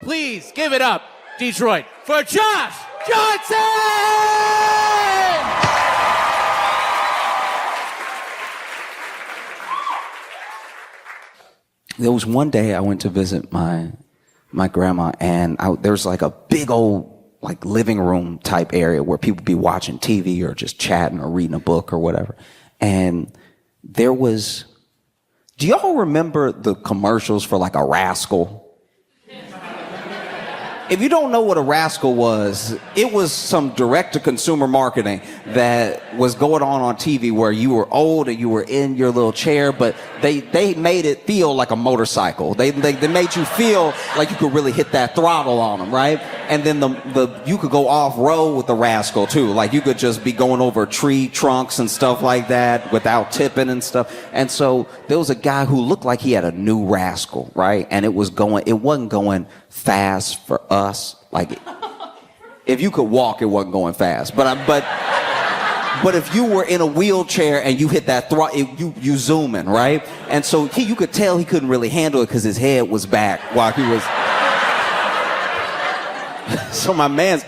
Please give it up, Detroit, for Josh Johnson! There was one day I went to visit my grandma, and there was like a big old like living room type area where people be watching TV or just chatting or reading a book or whatever. And there was, do y'all remember the commercials for like a Rascal? If you don't know what a Rascal was, it was some direct-to-consumer marketing that was going on TV where you were old and you were in your little chair, but they made it feel like a motorcycle. They made you feel like you could really hit that throttle on them, right? And then you could go off-road with the Rascal too. Like you could just be going over tree trunks and stuff like that without tipping and stuff. And so there was a guy who looked like he had a new Rascal, right? And it wasn't going fast for us. Like if you could walk, it wasn't going fast. But if you were in a wheelchair and you hit that throttle, you zooming, right? And so you could tell he couldn't really handle it because his head was back while he was. So my man's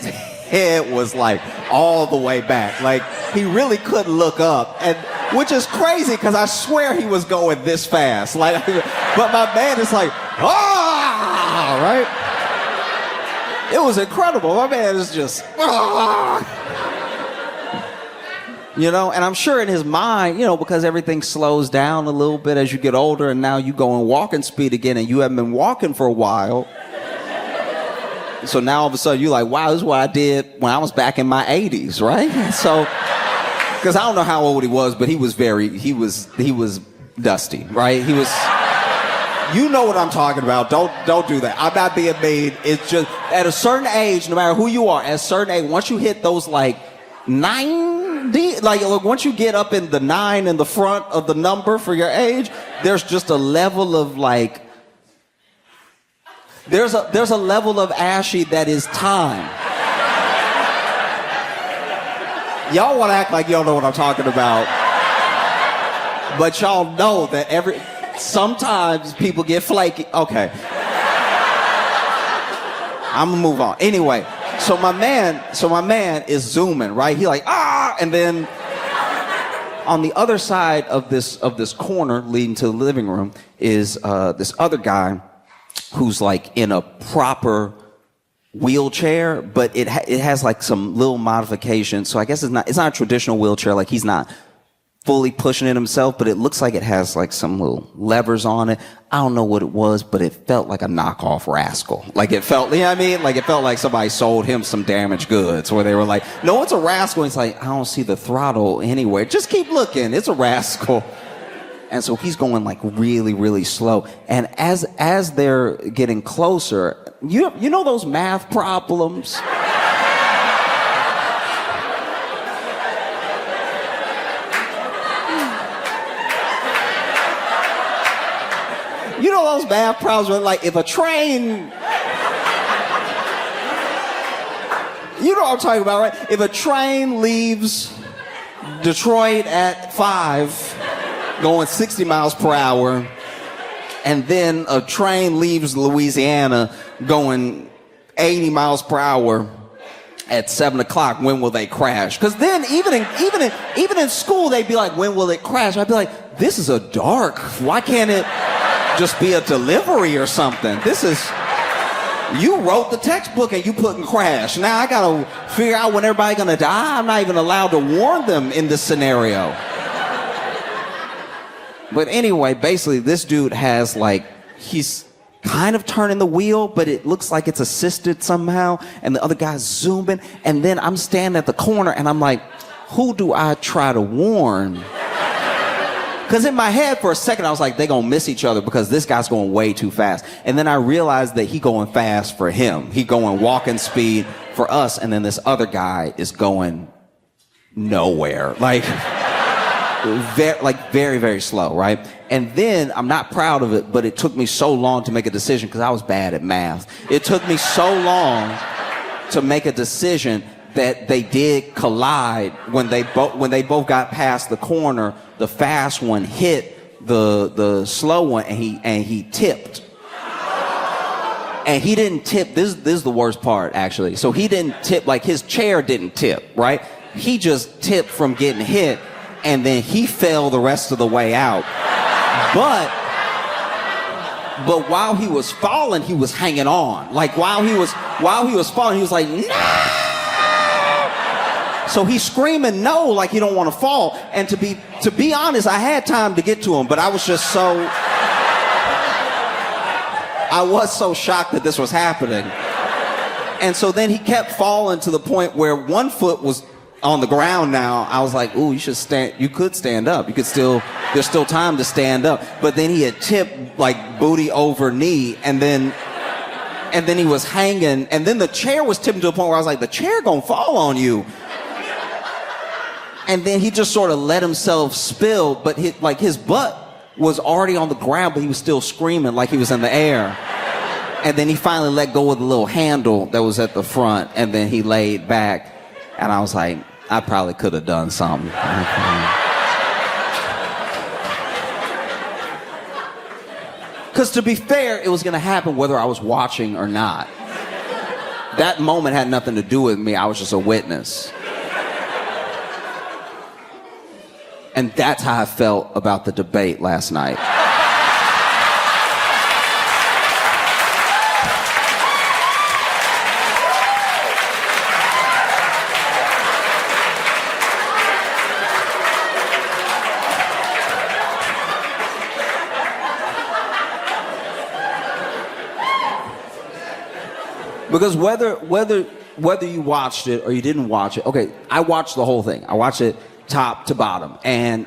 head was like all the way back. Like he really couldn't look up, and which is crazy because I swear he was going this fast. Like, but my man is like, right? It was incredible. My man is just, you know, and I'm sure in his mind, you know, because everything slows down a little bit as you get older, and now you go in walking speed again, and you haven't been walking for a while. So now all of a sudden you're like, wow, this is what I did when I was back in my 80s, right? So, because I don't know how old he was, but he was dusty, right? He was, you know what I'm talking about. Don't do that. I'm not being mean. It's just, at a certain age, no matter who you are, at a certain age, once you hit those like 90, like once you get up in the 9 in the front of the number for your age, there's just a level of like, there's a level of ashy that is time. Y'all want to act like y'all know what I'm talking about, but y'all know that sometimes people get flaky. Okay, I'm gonna move on. Anyway, so my man is zooming, right? He like and then on the other side of this corner leading to the living room is this other guy who's like in a proper wheelchair, but it has like some little modifications. So I guess it's not a traditional wheelchair. Like he's not fully pushing it himself, but it looks like it has like some little levers on it. I don't know what it was, but it felt like a knockoff Rascal. Like it felt, you know what I mean? Like it felt like somebody sold him some damaged goods where they were like, no, it's a Rascal. It's like, I don't see the throttle anywhere. Just keep looking. It's a Rascal. And so he's going like really, really slow. And as they're getting closer, you know those math problems? You know those math problems where like if a train, you know what I'm talking about, right? If a train leaves Detroit at 5, going 60 miles per hour, and then a train leaves Louisiana going 80 miles per hour at 7 o'clock, when will they crash? Because then even in school, they'd be like, when will it crash? I'd be like, this is a dark, why can't it just be a delivery or something? You wrote the textbook and you putting crash. Now I gotta figure out when everybody's gonna die. I'm not even allowed to warn them in this scenario. But anyway, basically this dude has like, he's kind of turning the wheel, but it looks like it's assisted somehow, and the other guy's zooming, and then I'm standing at the corner and I'm like, who do I try to warn? Because in my head for a second I was like, they gonna miss each other because this guy's going way too fast. And then I realized that he going fast for him. He going walking speed for us, and then this other guy is going nowhere. Like very, very slow, right? And then, I'm not proud of it, but it took me so long to make a decision because I was bad at math. It took me so long to make a decision that they did collide when they both got past the corner. The fast one hit the slow one, and he tipped. And he didn't tip. This is the worst part, actually. So he didn't tip, like his chair didn't tip, right? He just tipped from getting hit, and then he fell the rest of the way out. But while he was falling, he was hanging on. Like while he was falling, he was like, no! So he's screaming no, like he don't want to fall. And to be honest, I had time to get to him, but I was so shocked that this was happening. And so then he kept falling to the point where one foot was on the ground now. I was like, ooh, you could stand up. There's still time to stand up. But then he had tipped like booty over knee, and then he was hanging, and then the chair was tipping to the point where I was like, the chair gonna fall on you. And then he just sort of let himself spill, but his butt was already on the ground, but he was still screaming like he was in the air. And then he finally let go of the little handle that was at the front, and then he laid back. And I was like, I probably could have done something. Because to be fair, it was going to happen whether I was watching or not. That moment had nothing to do with me. I was just a witness. And that's how I felt about the debate last night. Because whether you watched it or you didn't watch it, okay, I watched the whole thing. I watched it top to bottom, and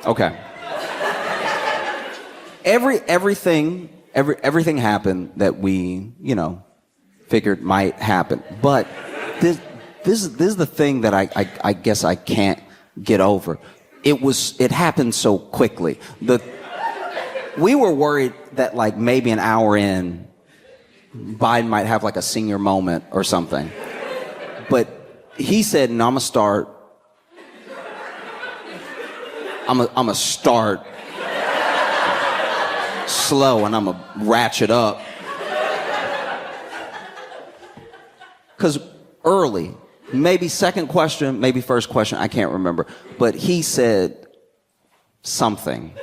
okay. Everything happened that we, figured might happen. But this is the thing that I guess I can't get over. It happened so quickly. We were worried that like maybe an hour in, Biden might have like a senior moment or something. But he said, no, I'm gonna start slow, and I'm gonna ratchet up. Because early, maybe second question, maybe first question, I can't remember. But he said something.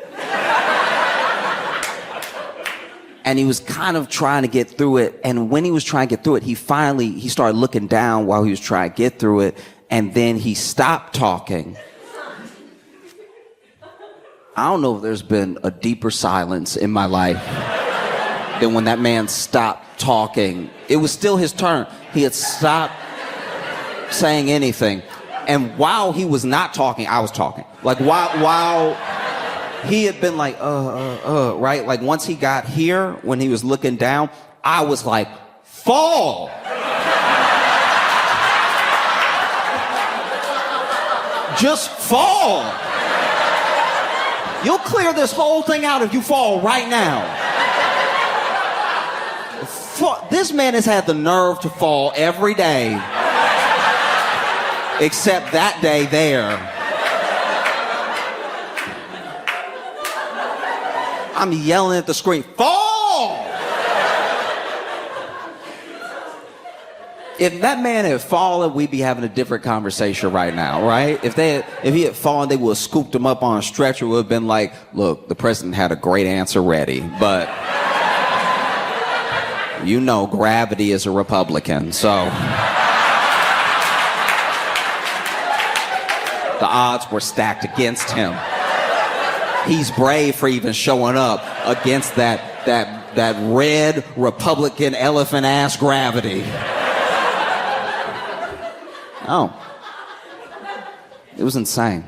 And he was kind of trying to get through it. And when he was trying to get through it, he started looking down while he was trying to get through it. And then he stopped talking. I don't know if there's been a deeper silence in my life than when that man stopped talking. It was still his turn. He had stopped saying anything. And while he was not talking, I was talking. Like while he had been like, right? Like once he got here, when he was looking down, I was like, fall. Just fall. You'll clear this whole thing out if you fall right now. This man has had the nerve to fall every day. Except that day there. I'm yelling at the screen, fall! If that man had fallen, we'd be having a different conversation right now, right? If he had fallen, they would have scooped him up on a stretcher. It would have been like, look, the president had a great answer ready, but gravity is a Republican, so the odds were stacked against him. He's brave for even showing up against that red Republican elephant ass gravity. Oh, it was insane.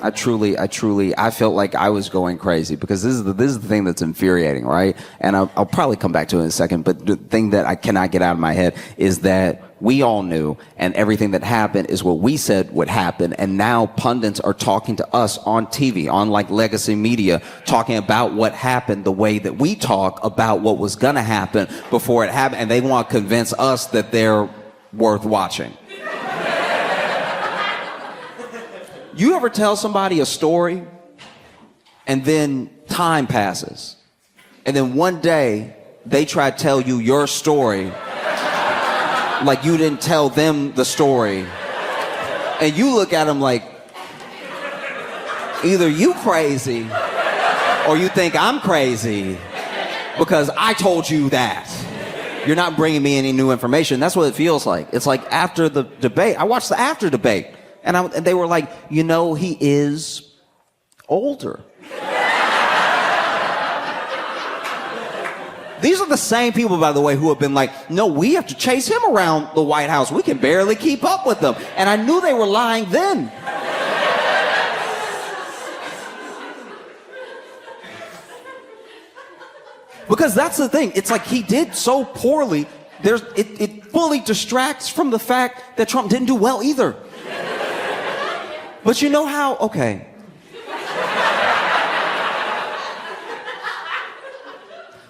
I felt like I was going crazy because this is the thing that's infuriating, right? And I'll probably come back to it in a second, but the thing that I cannot get out of my head is that we all knew, and everything that happened is what we said would happen, and now pundits are talking to us on TV, on like legacy media, talking about what happened the way that we talk about what was gonna happen before it happened, and they want to convince us that they're worth watching. You ever tell somebody a story and then time passes and then one day they try to tell you your story like you didn't tell them the story, and you look at them like either you crazy or you think I'm crazy because I told you that. You're not bringing me any new information. That's what it feels like. It's like after the debate, I watched the after debate, and they were like, you know, he is older. These are the same people, by the way, who have been like, no, we have to chase him around the White House. We can barely keep up with them. And I knew they were lying then. Because that's the thing. It's like he did so poorly. It fully distracts from the fact that Trump didn't do well either. But you know how, okay.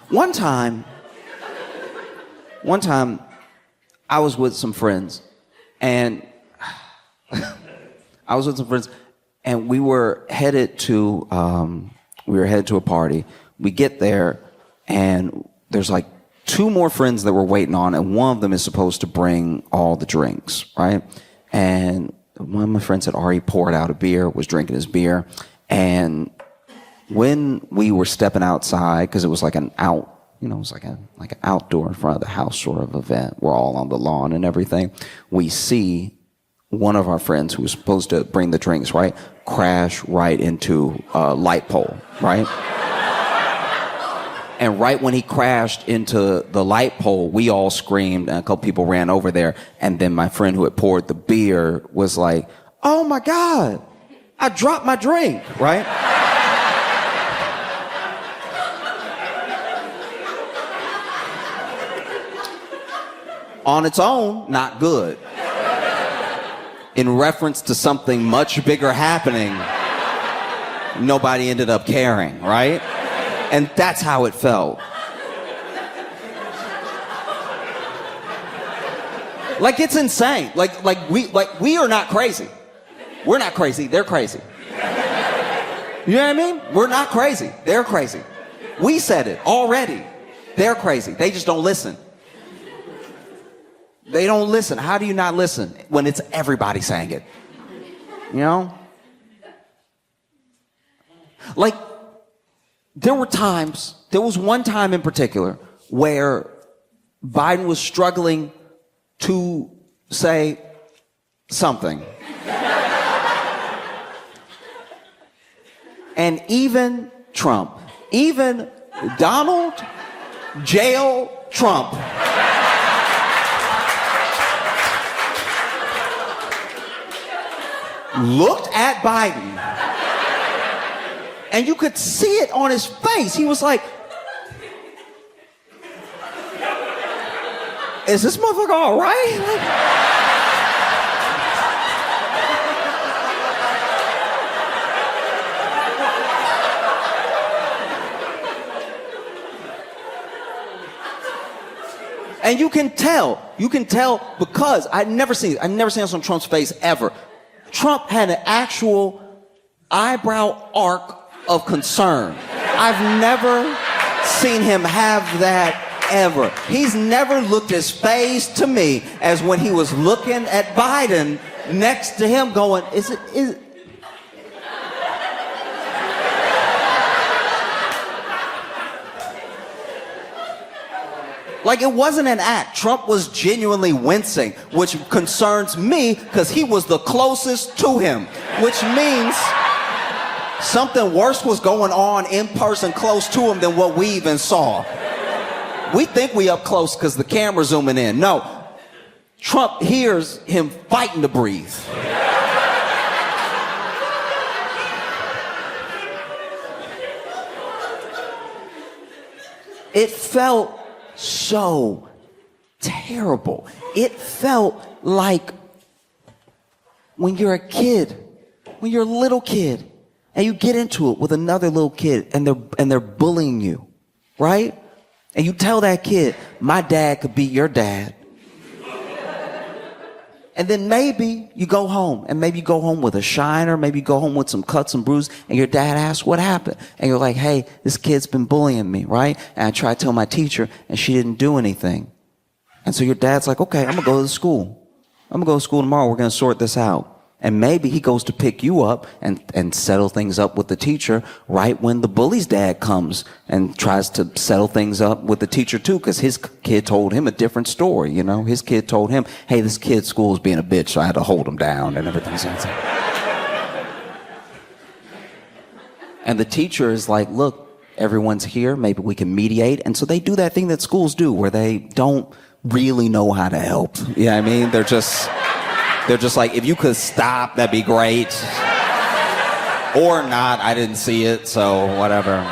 One time, I was with some friends, and we were headed to a party. We get there, and there's like two more friends that we're waiting on, and one of them is supposed to bring all the drinks, right? And one of my friends had already poured out a beer, was drinking his beer, and when we were stepping outside, because it was like an outdoor in front of the house sort of event, we're all on the lawn and everything, we see one of our friends who was supposed to bring the drinks, right, crash right into a light pole, right? And right when he crashed into the light pole, we all screamed, and a couple people ran over there, and then my friend who had poured the beer was like, oh my God, I dropped my drink, right? On its own, not good. In reference to something much bigger happening, nobody ended up caring, right? And that's how it felt. Like, it's insane. Like we are not crazy. We're not crazy, they're crazy. You know what I mean? We're not crazy, they're crazy. We said it already. They're crazy, they just don't listen. They don't listen. How do you not listen when it's everybody saying it? You know? Like, there was one time in particular where Biden was struggling to say something. And even Trump, even Donald Jail Trump, looked at Biden, and you could see it on his face. He was like, is this motherfucker all right? And you can tell because I've never seen this on Trump's face ever. Trump had an actual eyebrow arc of concern. I've never seen him have that ever. He's never looked as phased to me as when he was looking at Biden next to him going, is it? Like, it wasn't an act. Trump was genuinely wincing, which concerns me because he was the closest to him, which means something worse was going on in person close to him than what we even saw. We think we up close because the camera's zooming in. No, Trump hears him fighting to breathe. It felt so terrible. It felt like when you're a kid, when you're a little kid, and you get into it with another little kid, and they're bullying you, right? And you tell that kid, my dad could beat your dad. And then maybe you go home, and maybe you go home with a shiner, maybe you go home with some cuts and bruises, and your dad asks what happened. And you're like, hey, this kid's been bullying me, right? And I tried to tell my teacher, and she didn't do anything. And so your dad's like, okay, I'm going to go to school. I'm going to go to school tomorrow. We're going to sort this out. And maybe he goes to pick you up and settle things up with the teacher right when the bully's dad comes and tries to settle things up with the teacher too, because his kid told him a different story, you know? His kid told him, hey, this kid's school is being a bitch, so I had to hold him down and everything. And the teacher is like, look, everyone's here, maybe we can mediate. And so they do that thing that schools do where they don't really know how to help. You know what I mean? They're just like, if you could stop, that'd be great. Or not, I didn't see it, so whatever.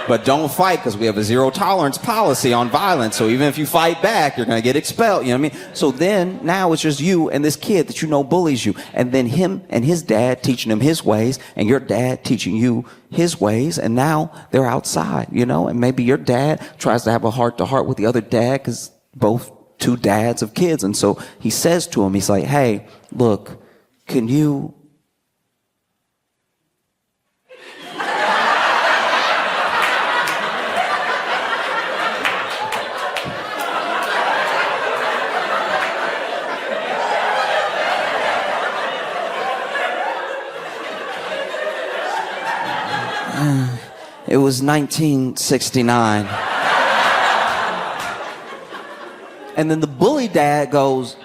But don't fight, because we have a zero tolerance policy on violence. So even if you fight back, you're going to get expelled. You know what I mean? So then, now it's just you and this kid that you know bullies you. And then him and his dad teaching him his ways, and your dad teaching you his ways. And now they're outside, you know? And maybe your dad tries to have a heart-to-heart with the other dad, because both two dads of kids. And so he says to him, he's like, hey, look, can you... It was 1969. And then the bully dad goes,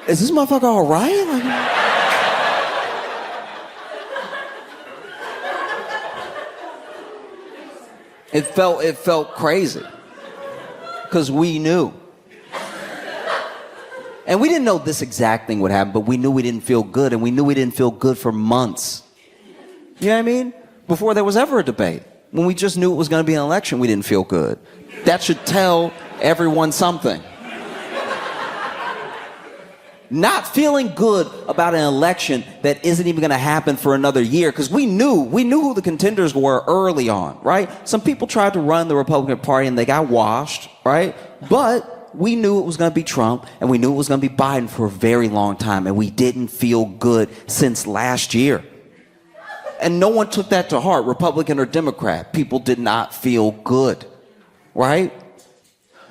is this motherfucker all right? It felt crazy. Because we knew. And we didn't know this exact thing would happen, but we knew we didn't feel good, and we knew we didn't feel good for months. You know what I mean? Before there was ever a debate. When we just knew it was going to be an election, we didn't feel good. That should tell everyone something. Not feeling good about an election that isn't even going to happen for another year, because we knew who the contenders were early on, right? Some people tried to run the Republican Party and they got washed, right? But we knew it was going to be Trump, and we knew it was going to be Biden for a very long time, and we didn't feel good since last year. And no one took that to heart, Republican or Democrat. People did not feel good, right?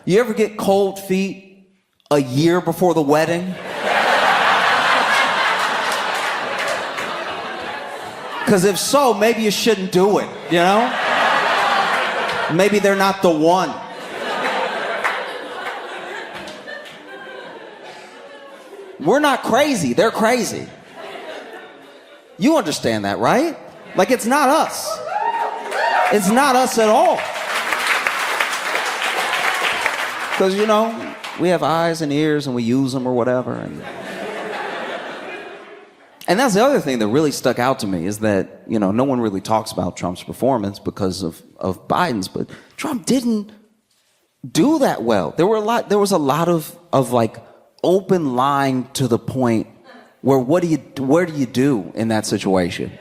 You ever get cold feet a year before the wedding? Because if so, maybe you shouldn't do it, you know? Maybe they're not the one. We're not crazy, they're crazy. You understand that, right? Like, it's not us. It's not us at all. Because, you know, we have eyes and ears and we use them or whatever. And that's the other thing that really stuck out to me, is that, you know, no one really talks about Trump's performance because of Biden's, but Trump didn't do that well. There was a lot of like open lying to the point where where do you do in that situation?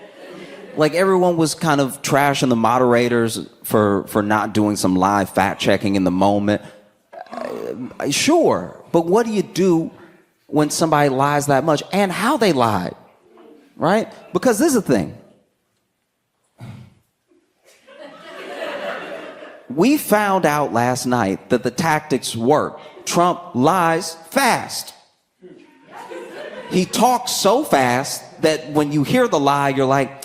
Like, everyone was kind of trashing the moderators for not doing some live fact checking in the moment. Sure, but what do you do when somebody lies that much, and how they lied, right? Because this is the thing. We found out last night that the tactics work. Trump lies fast. He talks so fast that when you hear the lie, you're like,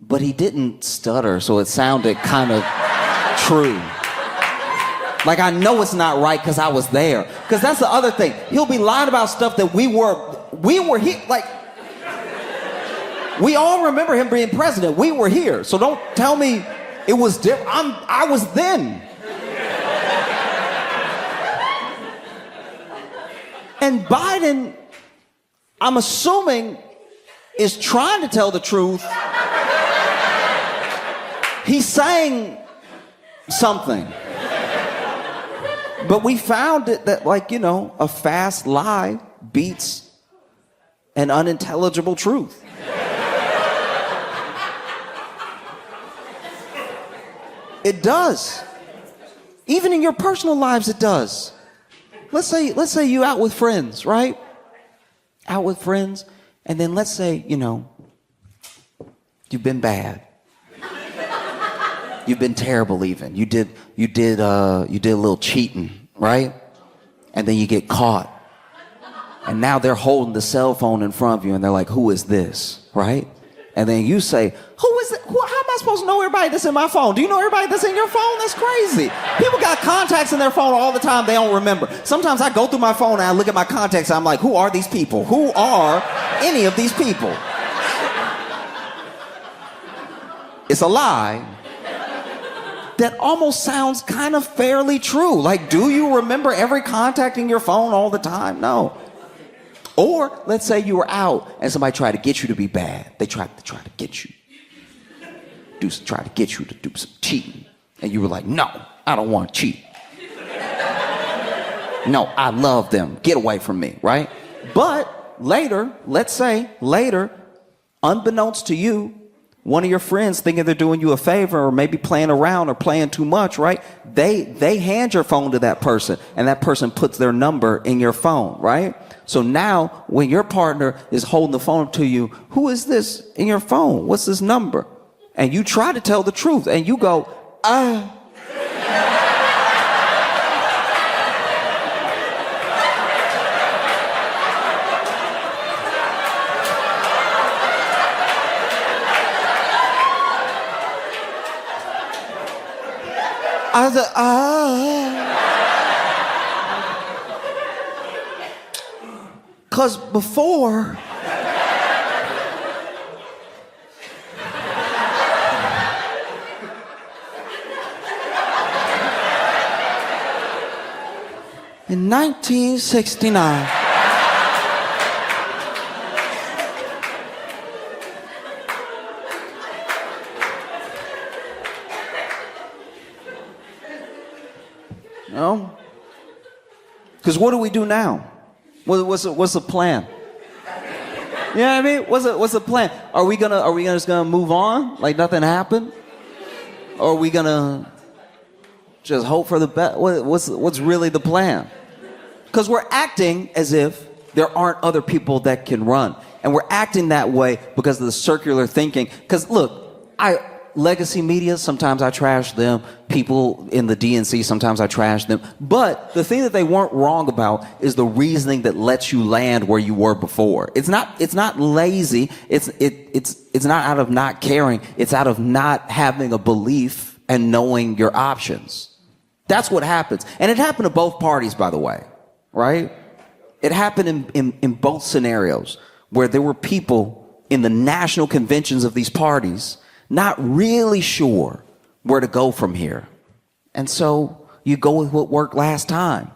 but he didn't stutter, so it sounded kind of true. Like, I know it's not right because I was there. Because that's the other thing. He'll be lying about stuff that we were here. Like, we all remember him being president. We were here. So don't tell me it was different. I was then. And Biden, I'm assuming, is trying to tell the truth. He's saying something. But we found it that, like, you know, a fast lie beats an unintelligible truth. It does. Even in your personal lives, it does. Let's say you out with friends, right? Out with friends, and then let's say, you've been bad. You've been terrible even. You did a little cheating, right? And then you get caught. And now they're holding the cell phone in front of you and they're like, who is this, right? And then you say, who is it? How am I supposed to know everybody that's in my phone? Do you know everybody that's in your phone? That's crazy. People got contacts in their phone all the time they don't remember. Sometimes I go through my phone and I look at my contacts and I'm like, who are these people? Who are any of these people? It's a lie that almost sounds kind of fairly true. Like, do you remember every contact in your phone all the time? No. Or let's say you were out and somebody tried to get you to be bad. They tried to get you. Try to get you to do some cheating. And you were like, no, I don't want to cheat. No, I love them. Get away from me, right? But later, let's say later, unbeknownst to you, one of your friends thinking they're doing you a favor or maybe playing around or playing too much, right? They hand your phone to that person and that person puts their number in your phone, right? So now when your partner is holding the phone up to you, who is this in your phone? What's this number? And you try to tell the truth and you go, ah. I said, because before, in 1969, no? Because what do we do now? What's the plan? You know what I mean? What's the plan? Are we just gonna move on like nothing happened? Or are we gonna just hope for the best? What's really the plan? Because we're acting as if there aren't other people that can run. And we're acting that way because of the circular thinking. Because look, legacy media, sometimes I trash them. People in the DNC, sometimes I trash them. But the thing that they weren't wrong about is the reasoning that lets you land where you were before. It's not lazy. It's not out of not caring. It's out of not having a belief and knowing your options. That's what happens. And it happened to both parties, by the way, right? It happened in both scenarios where there were people in the national conventions of these parties not really sure where to go from here. And so you go with what worked last time,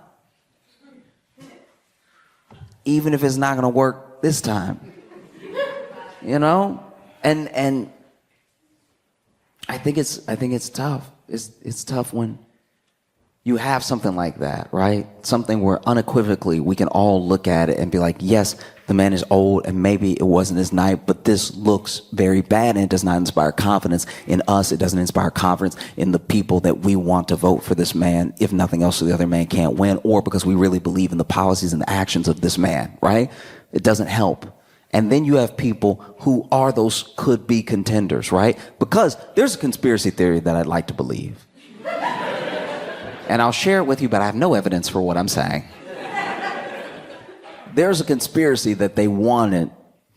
even if it's not going to work this time, And I think it's tough. It's tough when you have something like that, right? Something where unequivocally we can all look at it and be like, yes, the man is old and maybe it wasn't his night, but this looks very bad and it does not inspire confidence in us. It doesn't inspire confidence in the people that we want to vote for this man, if nothing else, so the other man can't win, or because we really believe in the policies and the actions of this man, right? It doesn't help. And then you have people who are those could-be contenders, right? Because there's a conspiracy theory that I'd like to believe. And I'll share it with you, but I have no evidence for what I'm saying. There's a conspiracy that they wanted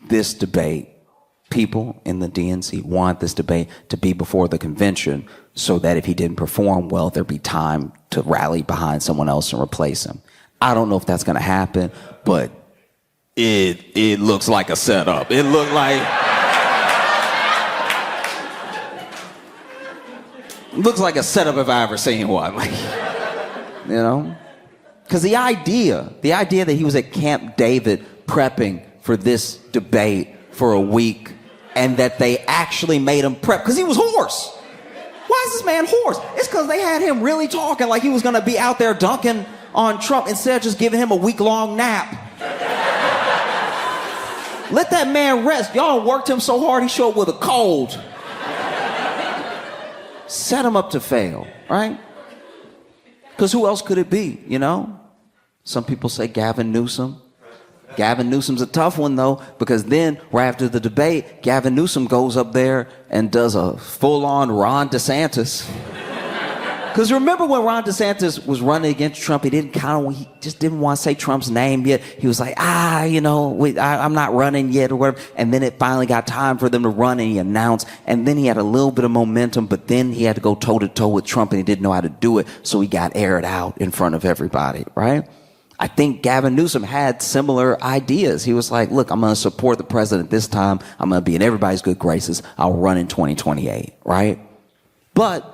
this debate. People in the DNC want this debate to be before the convention so that if he didn't perform well, there'd be time to rally behind someone else and replace him. I don't know if that's going to happen, but it looks like a setup. It looked like... looks like a setup if I ever seen one. Like, Because the idea that he was at Camp David prepping for this debate for a week and that they actually made him prep, because he was hoarse. Why is this man hoarse? It's because they had him really talking like he was going to be out there dunking on Trump instead of just giving him a week-long nap. Let that man rest. Y'all worked him so hard he showed up with a cold. set him up to fail, right? Because who else could it be, you know? Some people say Gavin Newsom. Gavin Newsom's a tough one, though, because then, right after the debate, Gavin Newsom goes up there and does a full-on Ron DeSantis. Because remember when Ron DeSantis was running against Trump, he just didn't want to say Trump's name yet. He was like, I'm not running yet or whatever. And then it finally got time for them to run and he announced. And then he had a little bit of momentum, but then he had to go toe-to-toe with Trump and he didn't know how to do it. So he got aired out in front of everybody, right? I think Gavin Newsom had similar ideas. He was like, look, I'm going to support the president this time. I'm going to be in everybody's good graces. I'll run in 2028, right? But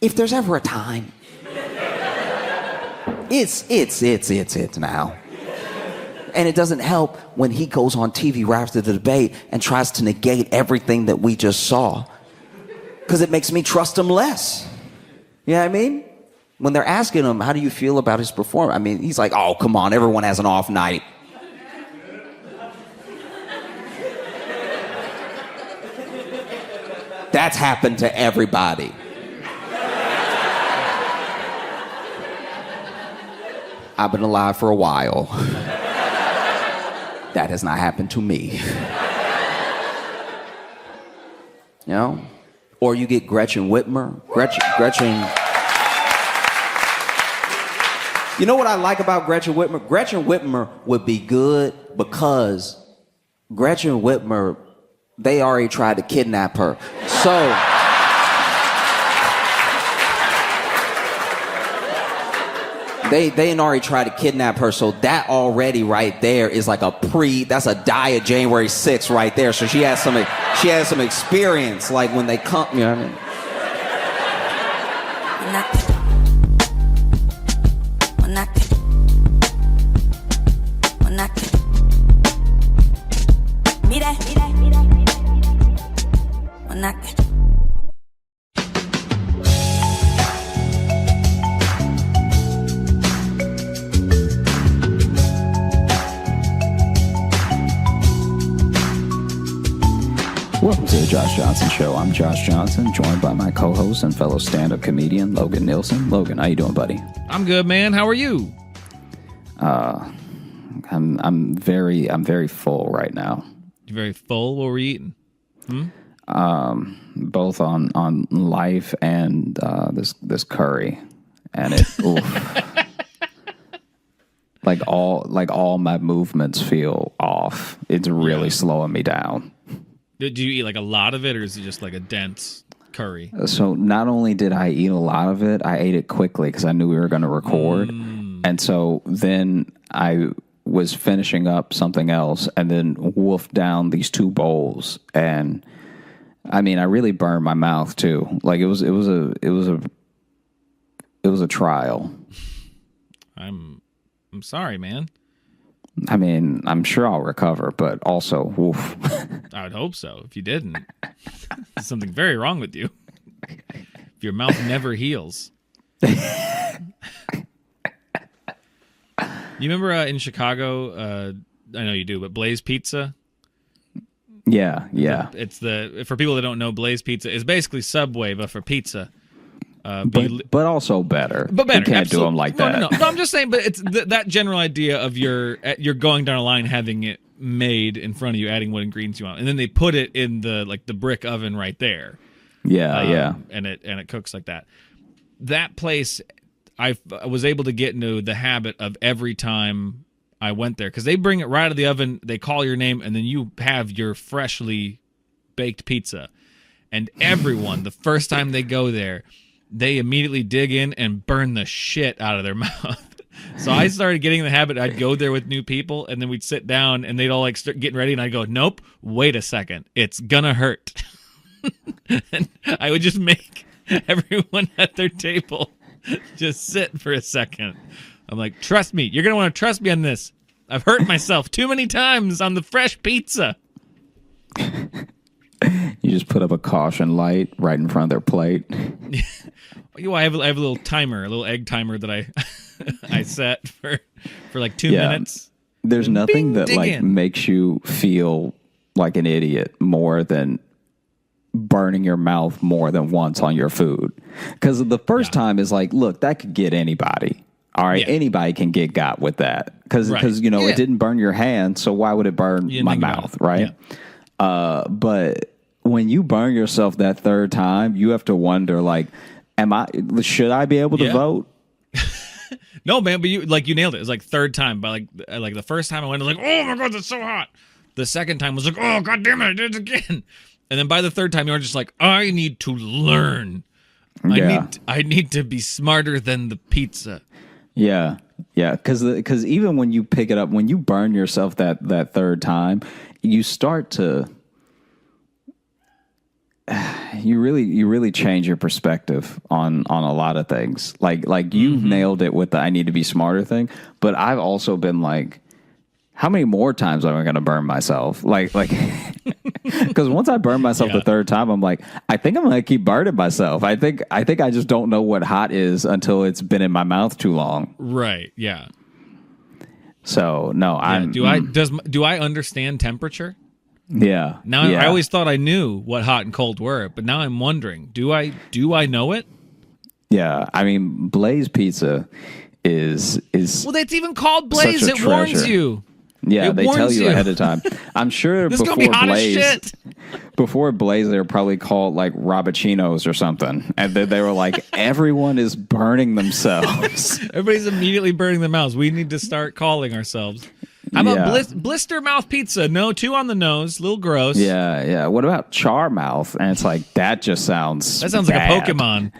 if there's ever a time, it's now. And it doesn't help when he goes on TV right after the debate and tries to negate everything that we just saw. Because it makes me trust him less. You know what I mean? When they're asking him, how do you feel about his performance? I mean, he's like, oh, come on, everyone has an off night. That's happened to everybody. I've been alive for a while. That has not happened to me. You know? Or you get Gretchen Whitmer. Gretchen. You know what I like about Gretchen Whitmer? Gretchen Whitmer would be good because Gretchen Whitmer, they already tried to kidnap her. So They already tried to kidnap her, so that already right there is like that's a die of January 6th right there. So she has some experience, like when they come, you know what I mean? Welcome to the Josh Johnson Show. I'm Josh Johnson, joined by my co-host and fellow stand-up comedian, Logan Nielsen. Logan, how you doing, buddy? I'm good, man. How are you? I'm very full right now. You very full? What were you eating? Both on life and this curry, and it oof. like all my movements feel off. It's really slowing me down. Did you eat like a lot of it, or is it just like a dense curry? So not only did I eat a lot of it, I ate it quickly because I knew we were going to record. And so then I was finishing up something else and then wolfed down these 2 bowls. And I mean, I really burned my mouth too. Like it was a trial. I'm sorry, man. I mean, I'm sure I'll recover, but also, woof. I would hope so. If you didn't, there's something very wrong with you. If your mouth never heals. You remember in Chicago, I know you do, but Blaze Pizza? Yeah. It's for people that don't know, Blaze Pizza is basically Subway, but for pizza. But also better. But better. You can't absolutely. do them like that. No, I'm just saying, but it's that general idea of you're going down a line, having it made in front of you, adding what ingredients you want, and then they put it in the brick oven right there. Yeah. And it cooks like that. That place, I was able to get into the habit of every time I went there, because they bring it right out of the oven, they call your name, and then you have your freshly baked pizza. And everyone, the first time they go there, they immediately dig in and burn the shit out of their mouth. So I started getting in the habit. I'd go there with new people, and then we'd sit down, and they'd all like start getting ready, and I'd go, nope, wait a second. It's gonna hurt. And I would just make everyone at their table just sit for a second. I'm like, trust me. You're gonna want to trust me on this. I've hurt myself too many times on the fresh pizza. You just put up a caution light right in front of their plate. I have a little timer, a little egg timer that I set for like 2 minutes. There's nothing Bing, that like in. makes you feel like an idiot more than burning your mouth more than once on your food. Because the first time is like, look, that could get anybody. All right, anybody can get got with that. Because it didn't burn your hand, so why would it burn my mouth, right? Yeah. But when you burn yourself that third time, you have to wonder, like, should I be able to vote? No, man, but you nailed it. It's like third time. But like the first time I went, I was like, oh my God, that's so hot. The second time was like, oh God damn it, I did it again. And then by the third time, you're just like, I need to learn. I need to be smarter than the pizza. Yeah. Because even when you pick it up, when you burn yourself that third time, you start to you really change your perspective on a lot of things. Like you've nailed it with the I need to be smarter thing, but I've also been like, how many more times am I going to burn myself? Like, because once I burn myself the third time, I'm like, I think I'm going to keep burning myself. I think I just don't know what hot is until it's been in my mouth too long. Right. Yeah. So no, do I understand temperature? Yeah. Now I always thought I knew what hot and cold were, but now I'm wondering, do I know it? Yeah. I mean, Blaze Pizza is well, that's even called Blaze. It warns you. Yeah, they tell you ahead of time. I'm sure this before Blaze, they were probably called like Robachinos or something, and then they were like, everyone is burning themselves. Everybody's immediately burning their mouths. We need to start calling ourselves. How about blister mouth pizza? No, 2 on the nose, a little gross. Yeah. What about char mouth? And it's like that sounds bad. Like a Pokemon.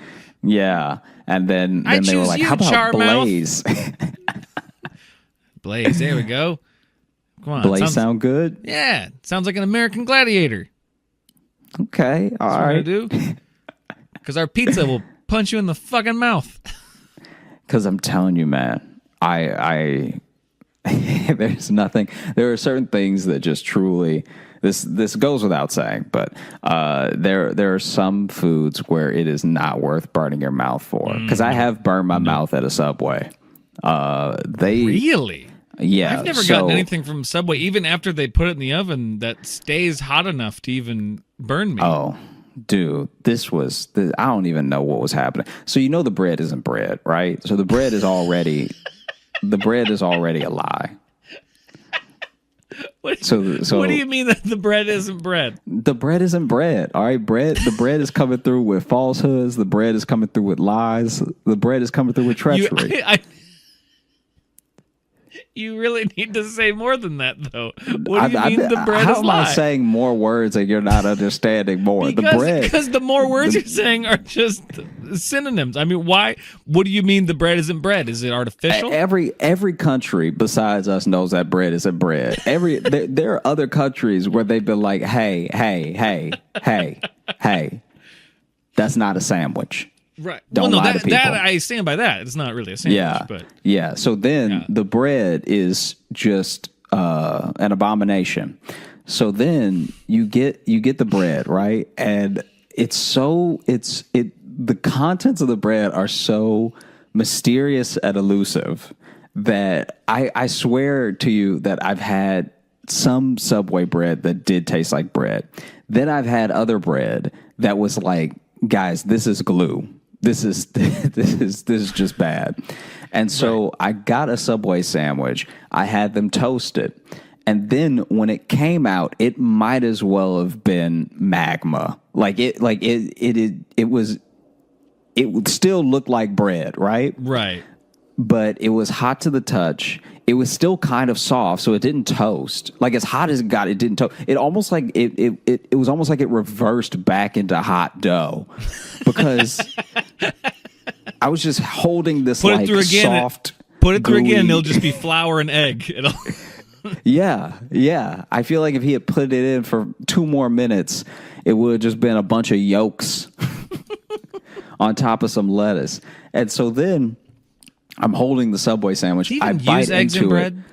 Yeah, and then they were like, how about Blaze? Blaze, there we go. Come on. Blaze sound good? Yeah. Sounds like an American Gladiator. Okay. All right. Do. Because our pizza will punch you in the fucking mouth. Because I'm telling you, man, I there's nothing. There are certain things that just truly, this goes without saying, but there are some foods where it is not worth burning your mouth for. Because I have burned my mouth at a Subway. Really? Yeah, I've never gotten anything from Subway, even after they put it in the oven, that stays hot enough to even burn me. Oh, dude, I don't even know what was happening. So the bread isn't bread, right? So the bread is already a lie. What do you mean that the bread isn't bread? The bread isn't bread, all right? The bread is coming through with falsehoods. The bread is coming through with lies. The bread is coming through with treachery. You really need to say more than that, though. What do you mean the bread is How am I saying more words and you're not understanding more? Because the more words you're saying are just synonyms. I mean, why? What do you mean the bread isn't bread? Is it artificial? Every country besides us knows that bread isn't bread. There are other countries where they've been like, hey, that's not a sandwich. Right. Don't lie to people. That I stand by that. It's not really a sandwich. Yeah. So then the bread is just an abomination. So then you get the bread, right? And the contents of the bread are so mysterious and elusive that I swear to you that I've had some Subway bread that did taste like bread. Then I've had other bread that was like, guys, this is glue. This is just bad. And so I got a Subway sandwich. I had them toasted. And then when it came out, it might as well have been magma. It would still look like bread, right? Right. But it was hot to the touch. It was still kind of soft, so it didn't toast. Like as hot as it got, it didn't toast. It almost like it was almost like it reversed back into hot dough, because I was just holding this soft. Put it through gooey. again. It'll just be flour and egg. Yeah. I feel like if he had put it in for 2 more minutes, it would have just been a bunch of yolks on top of some lettuce. And so then I'm holding the Subway sandwich. Do you even use eggs in bread?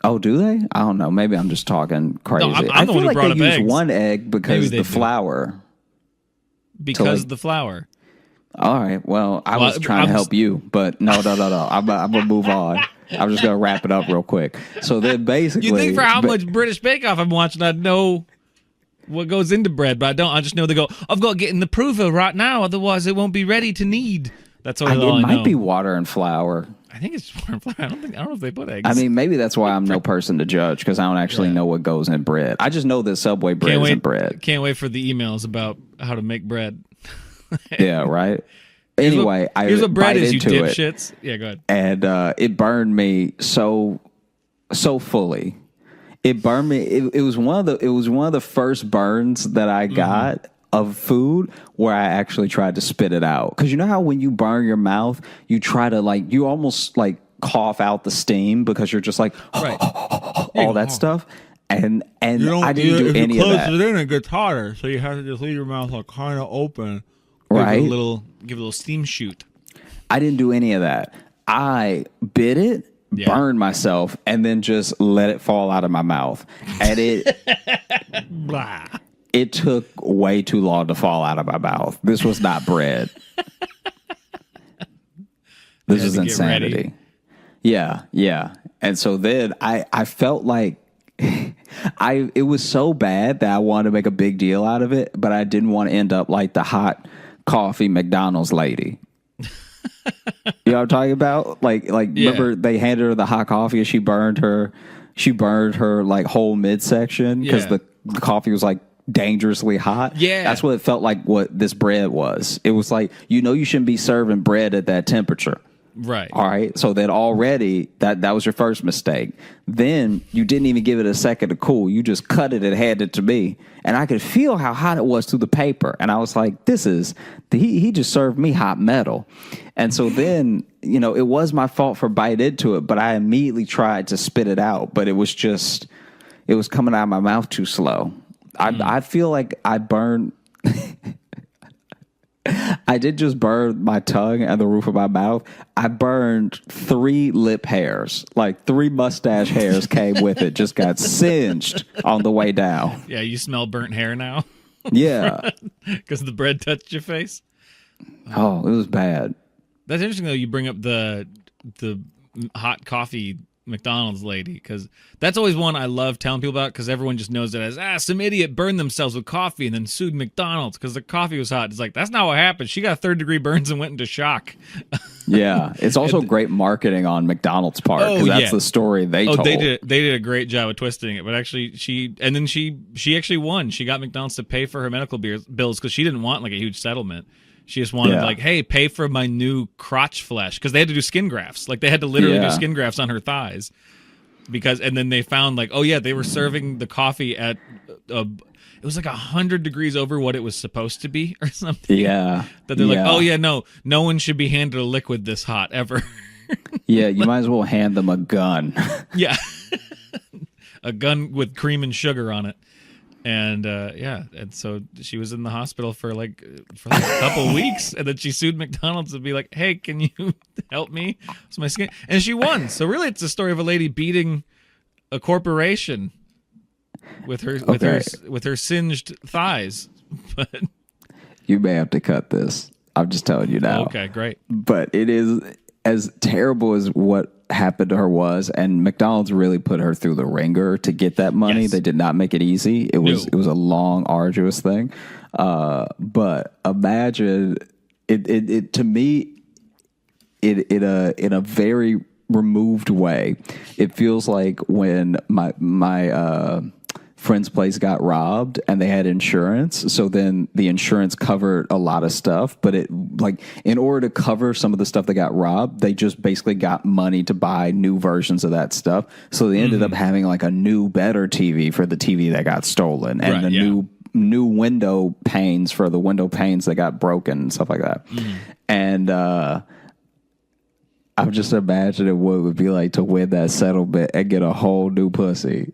Oh, do they? I don't know. Maybe I'm just talking crazy. No, I the feel one like they use one egg because the flour. Because the flour. All right. Well, I was trying to help you, but no. I'm gonna move on. I'm just gonna wrap it up real quick. So then, basically, You think for how much British Bake Off I'm watching, I'd know what goes into bread, but I don't. I just know they go, I've got to get in the prover right now, otherwise it won't be ready to knead. That's all I know. It might be water and flour. I think it's water and flour. I don't know if they put eggs. I mean, maybe that's why I'm no person to judge, because I don't actually know what goes in bread. I just know that Subway bread isn't bread. Can't wait for the emails about how to make bread. Yeah, right? Anyway, here's what bread is, you into dipshits. Yeah, go ahead. And it burned me so fully. It burned me. It was one of the first burns that I got of food where I actually tried to spit it out. Because you know how when you burn your mouth, you try to you almost cough out the steam because you're just like all that stuff. And I didn't do any of that. If you close it in, it gets hotter, so you have to just leave your mouth kind of open. Right. Give it a little steam shoot. I didn't do any of that. I bit it, burned myself, and then just let it fall out of my mouth. And it took way too long to fall out of my mouth. This was not bread. This is insanity. Yeah. And so then I felt like it was so bad that I wanted to make a big deal out of it, but I didn't want to end up like the hot coffee McDonald's lady. You know what I'm talking about? Remember they handed her the hot coffee and she burned her whole midsection because the coffee was dangerously hot. Yeah. That's what it felt like what this bread was. It was you shouldn't be serving bread at that temperature. Right. All right. So then already that was your first mistake. Then you didn't even give it a second to cool. You just cut it and handed it to me. And I could feel how hot it was through the paper. And I was like, he just served me hot metal. And so then, it was my fault for biting into it, but I immediately tried to spit it out. But it was coming out of my mouth too slow. I feel like I burned. I did just burn my tongue and the roof of my mouth. I burned 3 lip hairs, 3 mustache hairs came with it. Just got singed on the way down. Yeah, you smell burnt hair now. Yeah, because the bread touched your face. Oh, it was bad. That's interesting though. You bring up the hot coffee McDonald's lady, because that's always one I love telling people about, because everyone just knows it as some idiot burned themselves with coffee and then sued McDonald's because the coffee was hot. It's that's not what happened. She got 3rd-degree burns and went into shock. Yeah, it's also great marketing on McDonald's part, because that's the story they told. They did a great job of twisting it, but actually she actually won. She got McDonald's to pay for her medical bills because she didn't want a huge settlement. She just wanted hey, pay for my new crotch flesh, because they had to do skin grafts. They had to literally do skin grafts on her thighs, and then they found they were serving the coffee at it was 100 degrees over what it was supposed to be or something. Yeah, that they're no one should be handed a liquid this hot ever. Yeah, you might as well hand them a gun. Yeah, a gun with cream and sugar on it. And and so she was in the hospital for a couple weeks, and then she sued McDonald's to be like, "Hey, can you help me? It's my skin," and she won. So really, it's a story of a lady beating a corporation with her singed thighs. But you may have to cut this. I'm just telling you now. Okay, great. But it is as terrible as what happened to her was, and McDonald's really put her through the ringer to get that money. They did not make it easy. It was a long, arduous thing. But imagine it to me, in a very removed way, it feels like when my friend's place got robbed and they had insurance. So then the insurance covered a lot of stuff, but in order to cover some of the stuff that got robbed, they just basically got money to buy new versions of that stuff. So they ended up having a new, better TV for the TV that got stolen, and new window panes for the window panes that got broken and stuff like that. And I'm just imagining what it would be like to win that settlement and get a whole new pussy.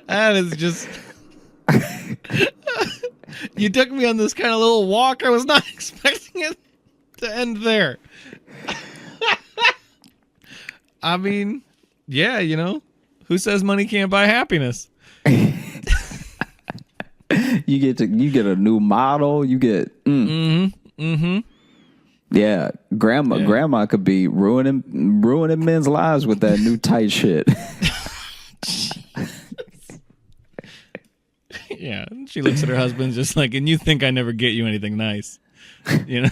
That is just you took me on this kind of little walk. I was not expecting it to end there. I mean, who says money can't buy happiness? You get a new model. You get yeah. Grandma could be ruining men's lives with that new tight shit. Yeah, she looks at her husband just like, and you think I never get you anything nice, you know?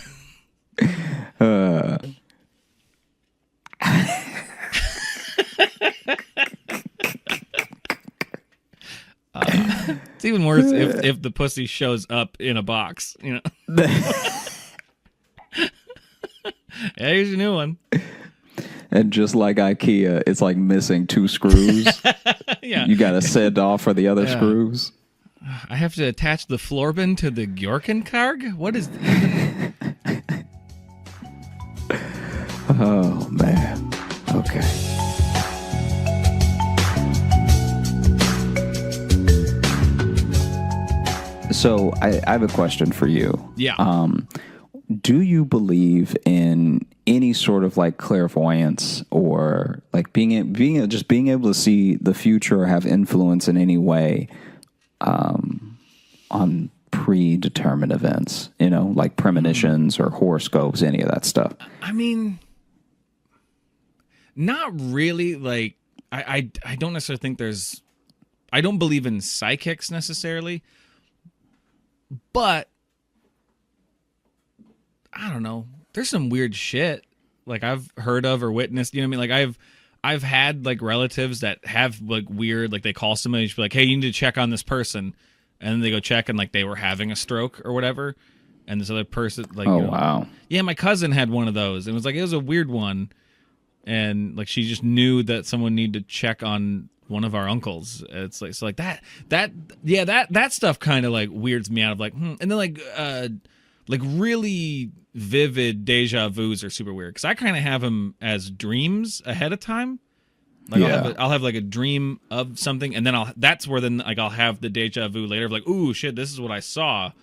It's even worse if the pussy shows up in a box, you know? Yeah, here's your new one. And just like IKEA, it's like missing 2 screws. Yeah. You got to send off for the other screws. I have to attach the floor bin to the Gyorkenkarg? What is Oh, man. Okay. So I have a question for you. Yeah. Do you believe in any sort of like clairvoyance or like being able to see the future or have influence in any way on predetermined events, you know, like premonitions or horoscopes, any of that stuff? I mean, not really. Like, I don't necessarily think I don't believe in psychics necessarily, but I don't know. There's some weird shit like I've heard of or witnessed. You know what I mean? Like I've had like relatives that have like weird, like they call somebody and just be like, hey, you need to check on this person. And then they go check and like they were having a stroke or whatever. And this other person like, wow. Yeah, my cousin had one of those. It was a weird one. And like she just knew that someone needed to check on one of our uncles. It's like, so like that stuff kind of like weirds me out of like, And then like really vivid deja vus are super weird because I kind of have them as dreams ahead of time. Like I'll have like a dream of something, and then that's where I'll have the deja vu later of like, ooh shit, this is what I saw,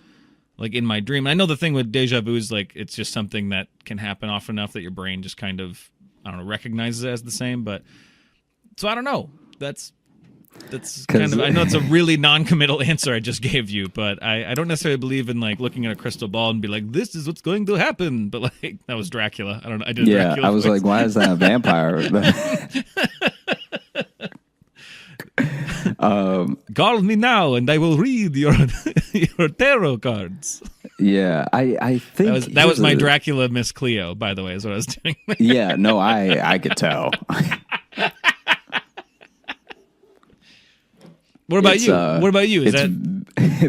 like in my dream. And I know the thing with deja vu is like it's just something that can happen often enough that your brain just kind of recognizes it as the same. But so I don't know. That's kind of, I know it's a really non-committal answer I just gave you, but I don't necessarily believe in like looking at a crystal ball and be like, this is what's going to happen. But like that was Dracula. I don't know. I did. Yeah, Dracula I was voice. like, why is that a vampire? Call me now, and I will read your tarot cards. Yeah, I think that was my Dracula Miss Cleo, by the way, is what I was doing. Yeah, no, I could tell. What about you? What about you? Is that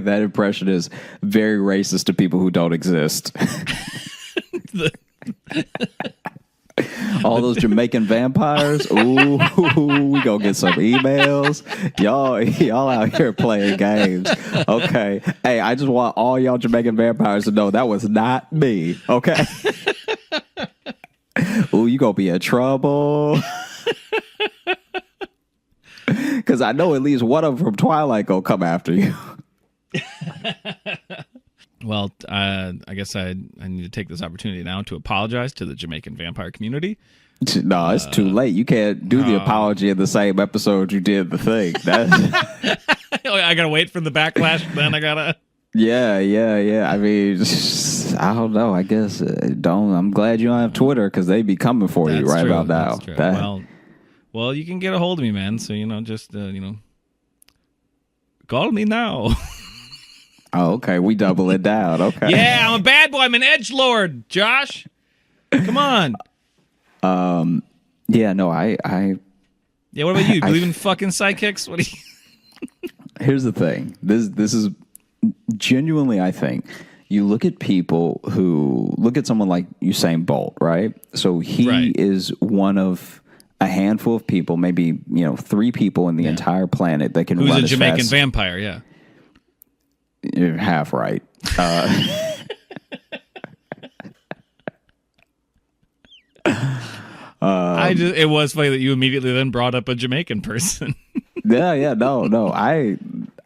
that impression is very racist to people who don't exist. All those Jamaican vampires. Ooh, we gonna get some emails. Y'all out here playing games. Okay. Hey, I just want all y'all Jamaican vampires to know that was not me. Okay. Ooh, you gonna be in trouble. Because I know at least one of them from Twilight gonna come after you. Well, I guess I need to take this opportunity now to apologize to the Jamaican vampire community. No, it's too late. You can't do the apology in the same episode you did the thing. I gotta wait for the backlash. Then I gotta. Yeah. I mean, I don't know. I guess I'm glad you don't have Twitter because they be coming for you right about now. That's true. Well, you can get a hold of me, man. So just call me now. Oh, okay. We double it down. Okay. Yeah, I'm a bad boy. I'm an edgelord, Josh. Come on. Yeah. No. I. Yeah. What about you? Believe in fucking psychics? What do you? Here's the thing. This is genuinely, I think. You look at people who look at someone like Usain Bolt, right? So he is one of a handful of people, maybe 3 people in the entire planet that can run as fast. Who's a Jamaican vampire? Yeah. You're half right. It was funny that you immediately then brought up a Jamaican person. Yeah, no. I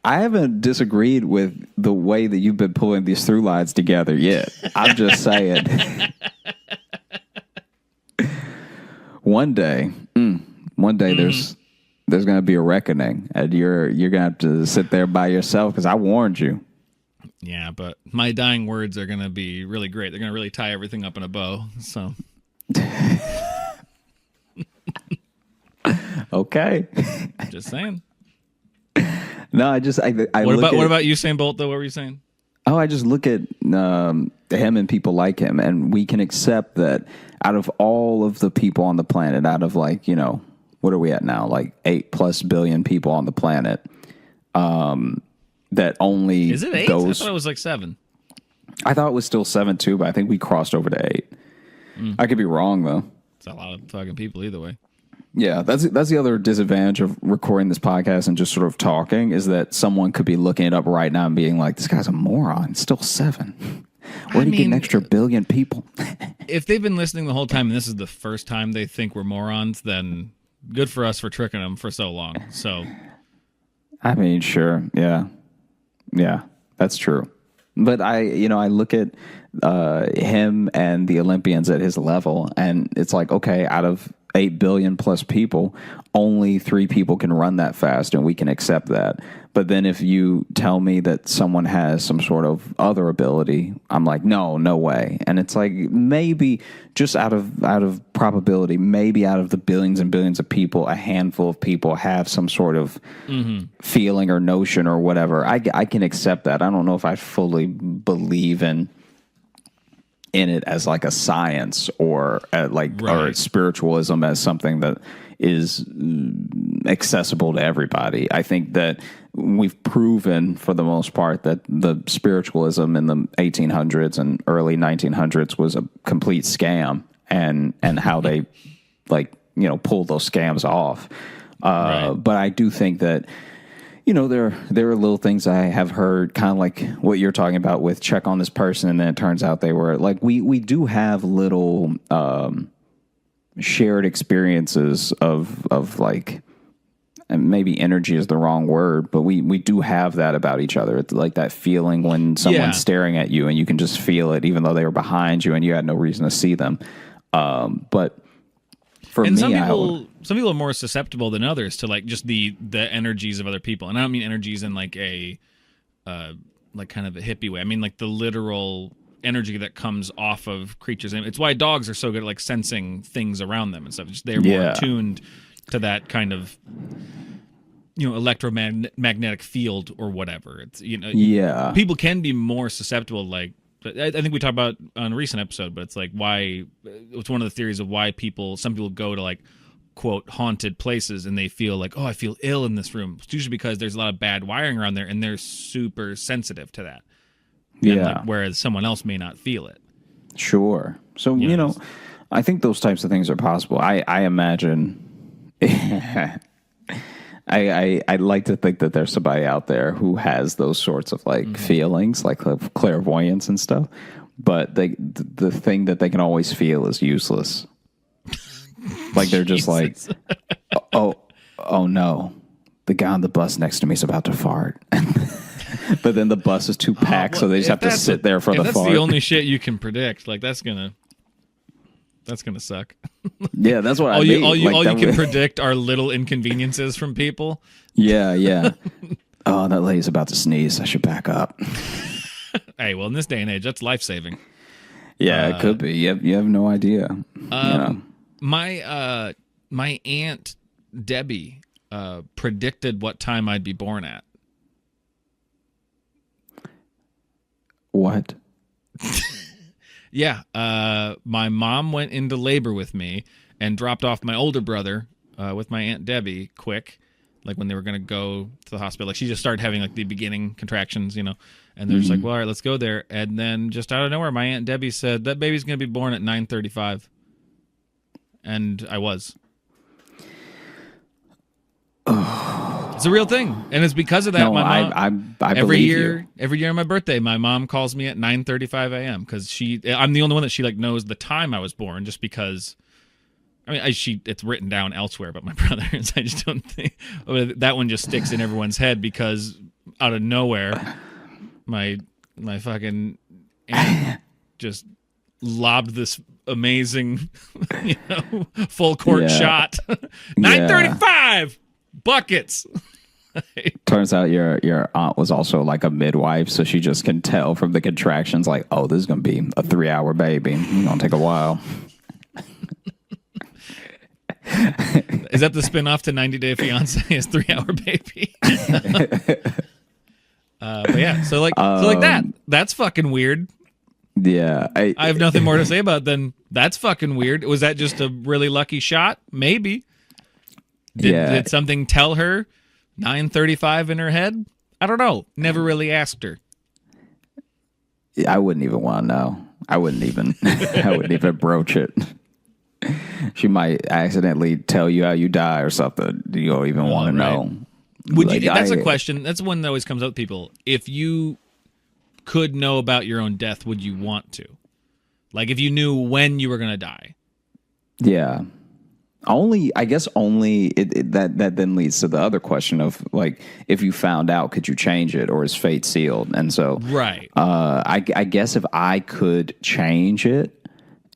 haven't disagreed with the way that you've been pulling these through lines together yet. I'm just saying. One day there's gonna be a reckoning, and you're gonna have to sit there by yourself because I warned you. Yeah, but my dying words are going to be really great. They're going to really tie everything up in a bow. So, Okay. just saying. No, I What look about at, Usain Bolt though? What were you saying? oh, I just look at him and people like him, and we can accept that out of all of the people on the planet, out of like, what are we at now? Like 8+ billion people on the planet. That only Is it 8? those. I thought it was like 7. I thought it was still 7 too, but I think we crossed over to 8. I could be wrong though. It's a lot of fucking people either way. Yeah, that's the other disadvantage of recording this podcast and just sort of talking is that someone could be looking it up right now and being like, "This guy's a moron." It's still 7. Where do you get an extra billion people? If they've been listening the whole time and this is the first time they think we're morons, then good for us for tricking them for so long. So, I mean, sure, yeah, that's true. But I look at him and the Olympians at his level, and it's like, okay, out of 8 billion plus people, only 3 people can run that fast, and we can accept that. But then if you tell me that someone has some sort of other ability, I'm like, no way. And it's like, maybe just out of probability, maybe out of the billions and billions of people, a handful of people have some sort of feeling or notion or whatever. I can accept that. I don't know if I fully believe in it as like a science or or spiritualism as something that is accessible to everybody. I think that we've proven for the most part that the spiritualism in the 1800s and early 1900s was a complete scam, and how they pulled those scams off. But I do think that there are little things I have heard, kind of like what you're talking about with check on this person, and then it turns out they were like, we do have little shared experiences of like, and maybe energy is the wrong word, but we do have that about each other. It's like that feeling when someone's staring at you and you can just feel it, even though they were behind you and you had no reason to see them. But for me, some people are more susceptible than others to like just the energies of other people, and I don't mean energies in like a like kind of a hippie way. I mean like the literal energy that comes off of creatures. And it's why dogs are so good at like sensing things around them and stuff. Just they're more attuned to that kind of electromagnetic field or whatever. It's people can be more susceptible. Like I think we talked about on a recent episode, but it's like why it's one of the theories of why some people go to like quote haunted places and they feel like, oh, I feel ill in this room. It's usually because there's a lot of bad wiring around there and they're super sensitive to that. Whereas someone else may not feel it. Sure. So, I think those types of things are possible. I imagine I'd like to think that there's somebody out there who has those sorts of like feelings, like clairvoyance and stuff. But the thing that they can always feel is useless. Like they're just like, oh no, the guy on the bus next to me is about to fart. But then the bus is too packed, so they just have to sit there for the fart. That's the only shit you can predict. Like that's gonna suck. Yeah, that's what I mean. All you can predict are little inconveniences from people. Yeah. Oh, that lady's about to sneeze. I should back up. Hey, well, in this day and age, that's life saving. Yeah, it could be. You have no idea. My aunt Debbie predicted what time I'd be born at. What? Yeah, my mom went into labor with me and dropped off my older brother with my Aunt Debbie quick, like when they were going to go to the hospital. Like she just started having like the beginning contractions, and they're just like, well, all right, let's go there. And then just out of nowhere, my Aunt Debbie said, that baby's going to be born at 9:35. And I was. It's a real thing, and it's because of that. No, my mom, I every believe year, you. every year on my birthday, my mom calls me at 9:35 a.m. because I'm the only one that she like knows the time I was born, just because. I mean, it's written down elsewhere, but my brothers, I just don't think that one just sticks in everyone's head because out of nowhere, my fucking aunt just lobbed this amazing, full court shot. 9:35 buckets. Turns out your aunt was also like a midwife, so she just can tell from the contractions, like, oh, this is gonna be a 3-hour baby. It's gonna take a while. Is that the spinoff to 90 Day Fiance? Is 3-hour baby? But yeah, so like that. That's fucking weird. Yeah, I have nothing more to say about it than that's fucking weird. Was that just a really lucky shot? Maybe. Did something tell her 9:35 in her head? I don't know. Never really asked her. I wouldn't even want to know. I wouldn't even broach it. She might accidentally tell you how you die or something. You don't even want to know. Would you? That's a question. That's one that always comes up with people. If you could know about your own death, would you want to? Like, if you knew when you were going to die. Yeah. I guess that then leads to the other question of, like, if you found out, could you change it, or is fate sealed? And so, right. I guess if I could change it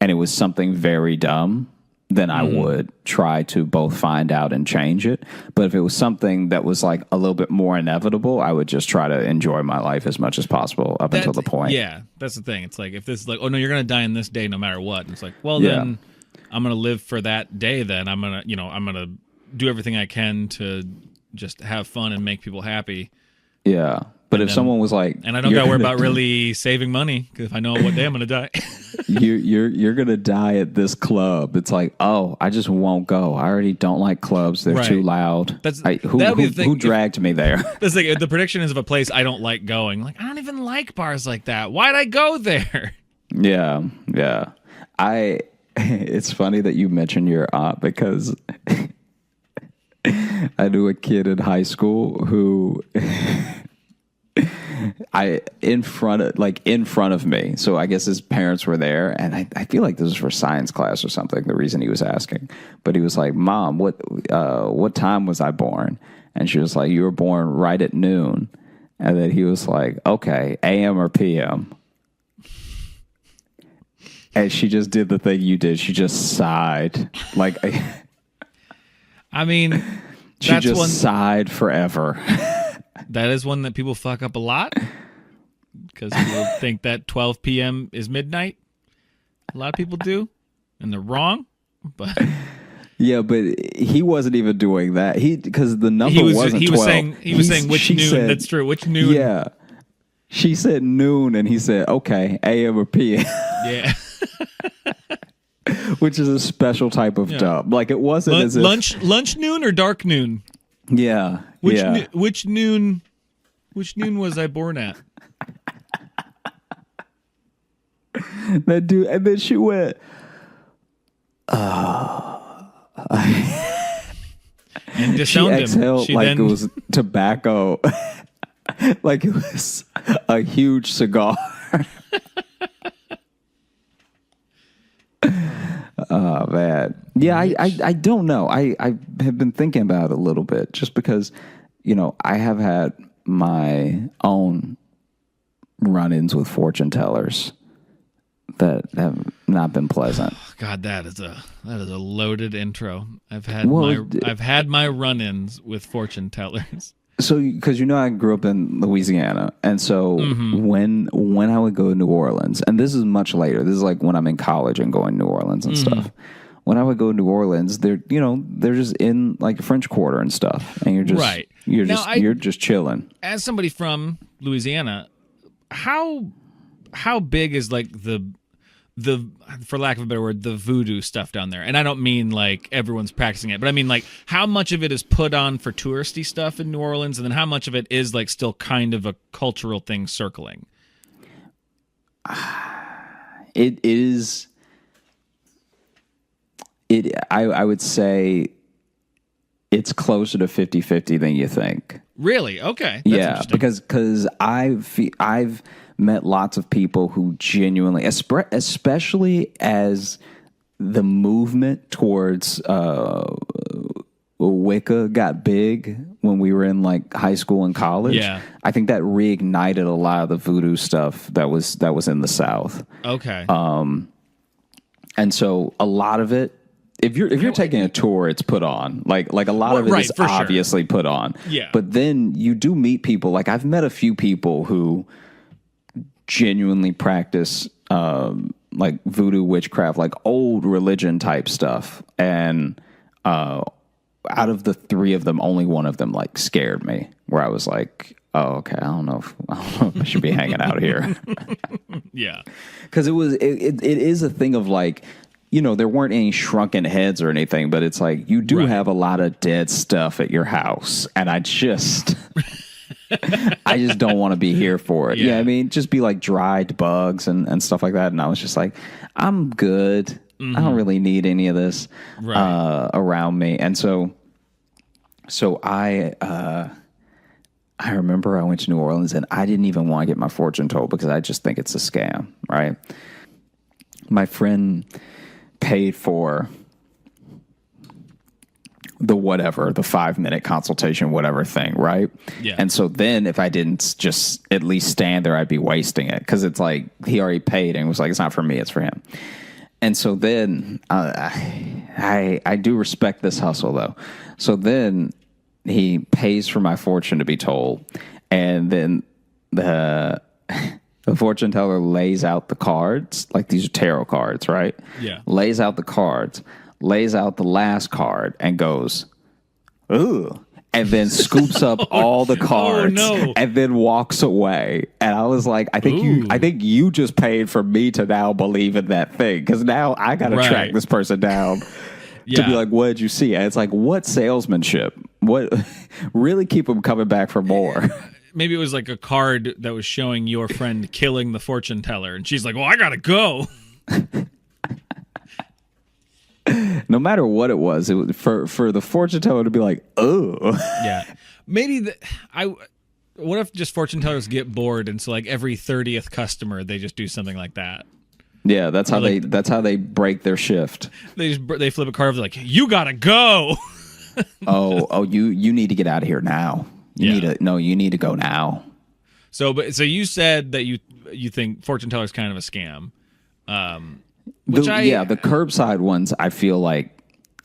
and it was something very dumb, then I would try to both find out and change it. But if it was something that was like a little bit more inevitable, I would just try to enjoy my life as much as possible until the point. Yeah, that's the thing. It's like, if this is like, oh no, you're going to die in this day no matter what. And it's like, well, then I'm going to live for that day. Then I'm going to do everything I can to just have fun and make people happy. Yeah. But if someone was like, and I don't got to worry about really saving money, because if I know what day I'm going to die, you're going to die at this club. It's like, oh, I just won't go. I already don't like clubs. They're too loud. Who dragged me there? That's like, the prediction is of a place I don't like going. Like, I don't even like bars like that. Why'd I go there? Yeah. Yeah. It's funny that you mentioned your aunt, because I knew a kid in high school who in front of me. So I guess his parents were there, and I feel like this was for science class or something, the reason he was asking. But he was like, Mom, what time was I born? And she was like, you were born right at noon. And then he was like, okay, AM or PM? And she just did the thing you did. She just sighed. Like, I mean, she just sighed forever. That is one that people fuck up a lot, because people think that 12 p.m. is midnight. A lot of people do, and they're wrong. But yeah, but he wasn't even doing that. Because the number wasn't 12. He was saying which noon. Said, that's true. Which noon? Yeah. She said noon, and he said, okay, AM or PM. Yeah. Which is a special type of dumb. Like, it wasn't as if... Lunch noon or dark noon? Yeah. Which noon was I born at? That dude, and then she went, and disowned him. She exhaled it was tobacco. Like it was a huge cigar. Oh, man. Yeah, I don't know. I have been thinking about it a little bit, just because, I have had my own run-ins with fortune tellers that have not been pleasant. God, that is a loaded intro. I've had my run-ins with fortune tellers. So, because I grew up in Louisiana, and so when I would go to New Orleans, and this is much later, this is like when I'm in college and going to New Orleans and stuff. When I would go to New Orleans, they're just in like French Quarter and stuff, and you're just right. You're just chilling. As somebody from Louisiana, how big is like the for lack of a better word, the voodoo stuff down there? And I don't mean like everyone's practicing it, but I mean like how much of it is put on for touristy stuff in New Orleans, and then how much of it is like still kind of a cultural thing circling? It is. I would say it's closer to 50-50 than you think. Really? Okay. That's because I've met lots of people who genuinely, especially as the movement towards Wicca got big when we were in like high school and college. Yeah. I think that reignited a lot of the voodoo stuff that was in the South. Okay. And so a lot of it if you're taking a tour, it's put on. Like a lot of it is obviously put on. Yeah. But then you do meet people. Like I've met a few people who genuinely practice like voodoo witchcraft, like old religion type stuff. And out of the three of them, only one of them like scared me, where I was like, oh, okay, I don't know if I should be hanging out here. Yeah. Because it is a thing of like, you know, there weren't any shrunken heads or anything, but it's like you do have a lot of dead stuff at your house, and I just don't want to be here for it. Yeah, I mean, just be like dried bugs and stuff like that. And I was just like, I'm good. I don't really need any of this around me. And so I remember I went to New Orleans and I didn't even want to get my fortune told because I just think it's a scam, right? My friend paid for the 5-minute consultation, whatever thing, right? Yeah. And so then if I didn't just at least stand there, I'd be wasting it because it's like he already paid and was like, it's not for me, it's for him. And so then I do respect this hustle though. So then he pays for my fortune to be told, and then the fortune teller lays out the cards, like these are tarot cards, right? Yeah. Lays out the cards, lays out the last card, and goes, ooh, and then scoops up all the cards, and then walks away. And I was like, I think you just paid for me to now believe in that thing, because now I got to track this person down. To be like, what did you see? And it's like, what salesmanship? What really keep them coming back for more? Maybe it was like a card that was showing your friend killing the fortune teller, and she's like, well, I gotta go. No matter what it was for the fortune teller to be like, oh. Yeah. Maybe what if just fortune tellers get bored, and so like every 30th customer they just do something like that? Yeah, that's how they break their shift. They flip a card over, like, you gotta go. you need to get out of here now. You need to go now. So you said that you think fortune teller is kind of a scam. The curbside ones, I feel like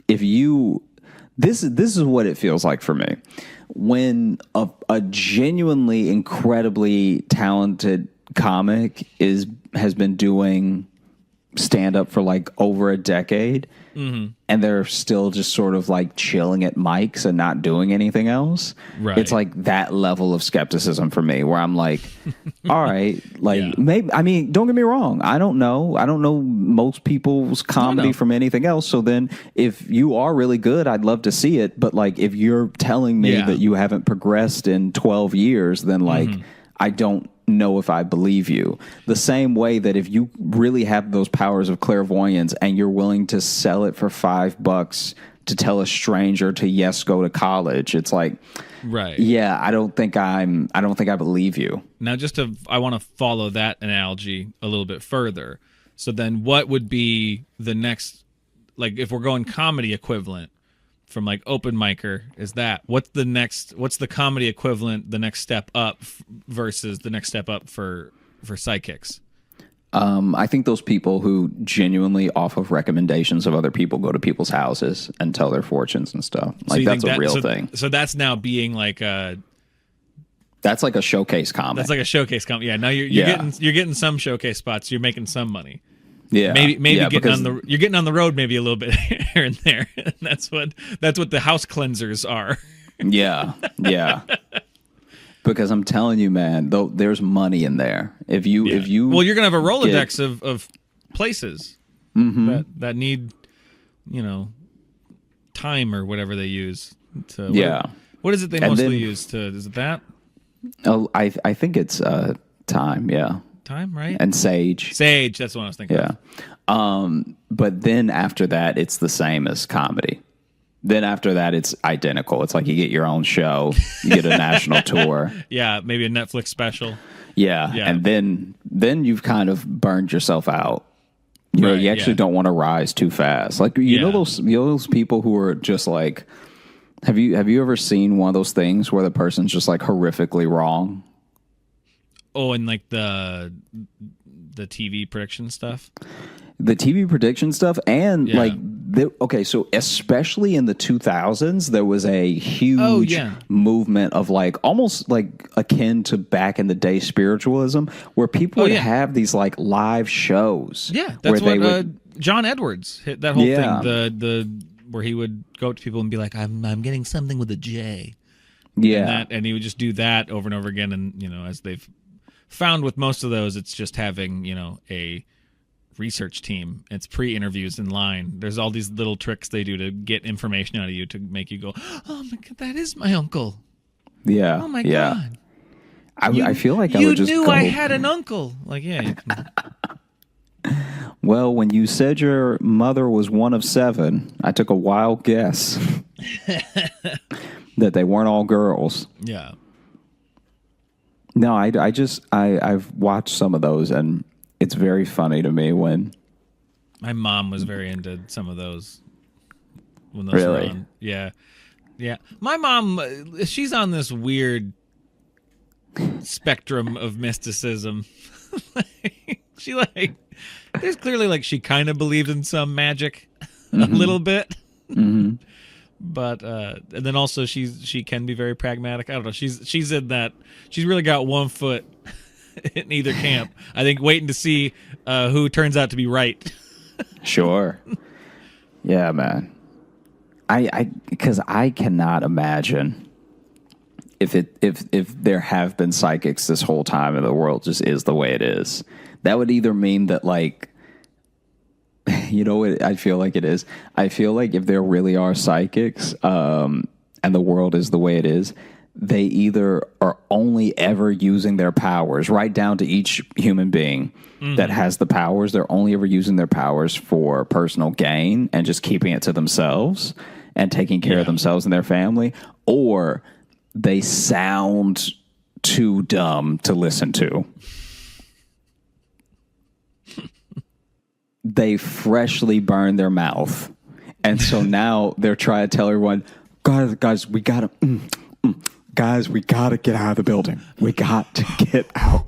this is what it feels like for me. When a genuinely incredibly talented comic has been doing stand up for like over a decade, and they're still just sort of like chilling at mics and not doing anything else. Right. It's like that level of skepticism for me, where I'm like, all right, like maybe, I mean, don't get me wrong. I don't know most people's comedy from anything else. So then if you are really good, I'd love to see it. But like, if you're telling me that you haven't progressed in 12 years, then like, I don't know if I believe you. The same way that if you really have those powers of clairvoyance and you're willing to sell it for $5 to tell a stranger to go to college, it's like, I don't think I believe you. Now I want to follow that analogy a little bit further. So then what would be the next, like if we're going comedy equivalent from like open micer, is that what's the comedy equivalent, the next step up versus the next step up for psychics? I think those people who genuinely off of recommendations of other people go to people's houses and tell their fortunes and stuff. Like that's a real thing. So that's now being like that's like a showcase comic. That's like a showcase comic. Yeah, now you're getting some showcase spots. You're making some money. Yeah, maybe you're getting on the road maybe a little bit here and there. That's what the house cleansers are. Yeah. Because I'm telling you, man, though, there's money in there. If you you're gonna have a Rolodex of places that need, time or whatever they use to. What is it they mostly use to? Is it that? Oh, I think it's time. Yeah. Time, right? And Sage, that's what I was thinking. Yeah. But then after that, it's the same as comedy. Then after that, it's identical. It's like you get your own show, you get a national tour. Yeah, maybe a Netflix special. Yeah. And then you've kind of burned yourself out. You actually don't want to rise too fast. Like you know those people who are just like, have you ever seen one of those things where the person's just like horrifically wrong? Oh, and like the TV prediction stuff. The TV prediction stuff, and like Okay, so especially in the 2000s, there was a huge movement of like almost like akin to back in the day spiritualism, where people would have these like live shows. Yeah, that's what John Edwards hit that whole thing. The where he would go up to people and be like, "I'm getting something with a J." Yeah, and he would just do that over and over again. And as they've found with most of those, it's just having a research team. It's pre-interviews in line. There's all these little tricks they do to get information out of you to make you go, "Oh my God, that is my uncle." Yeah. Oh my God. I feel like I would just You knew go, I had an uncle. Like, yeah. You can... Well, when you said your mother was one of 7, I took a wild guess that they weren't all girls. Yeah. No, I've watched some of those, and it's very funny to me when... My mom was very into some of those. When those were on. Yeah. Yeah. My mom, she's on this weird spectrum of mysticism. She there's clearly she kind of believed in some magic a little bit. Mm-hmm. But and then also she can be very pragmatic. I don't know. She's in that. She's really got one foot in either camp. I think waiting to see who turns out to be right. Sure. Yeah, man. Because I cannot imagine if there have been psychics this whole time and the world just is the way it is. That would either mean that what I feel like it is. I feel like if there really are psychics, and the world is the way it is, they either are only ever using their powers, right down to each human being that has the powers. They're only ever using their powers for personal gain and just keeping it to themselves and taking care of themselves and their family, or they sound too dumb to listen to. They freshly burned their mouth. And so now they're trying to tell everyone, guys, we got to... Guys, we got to get out of the building. We got to get out.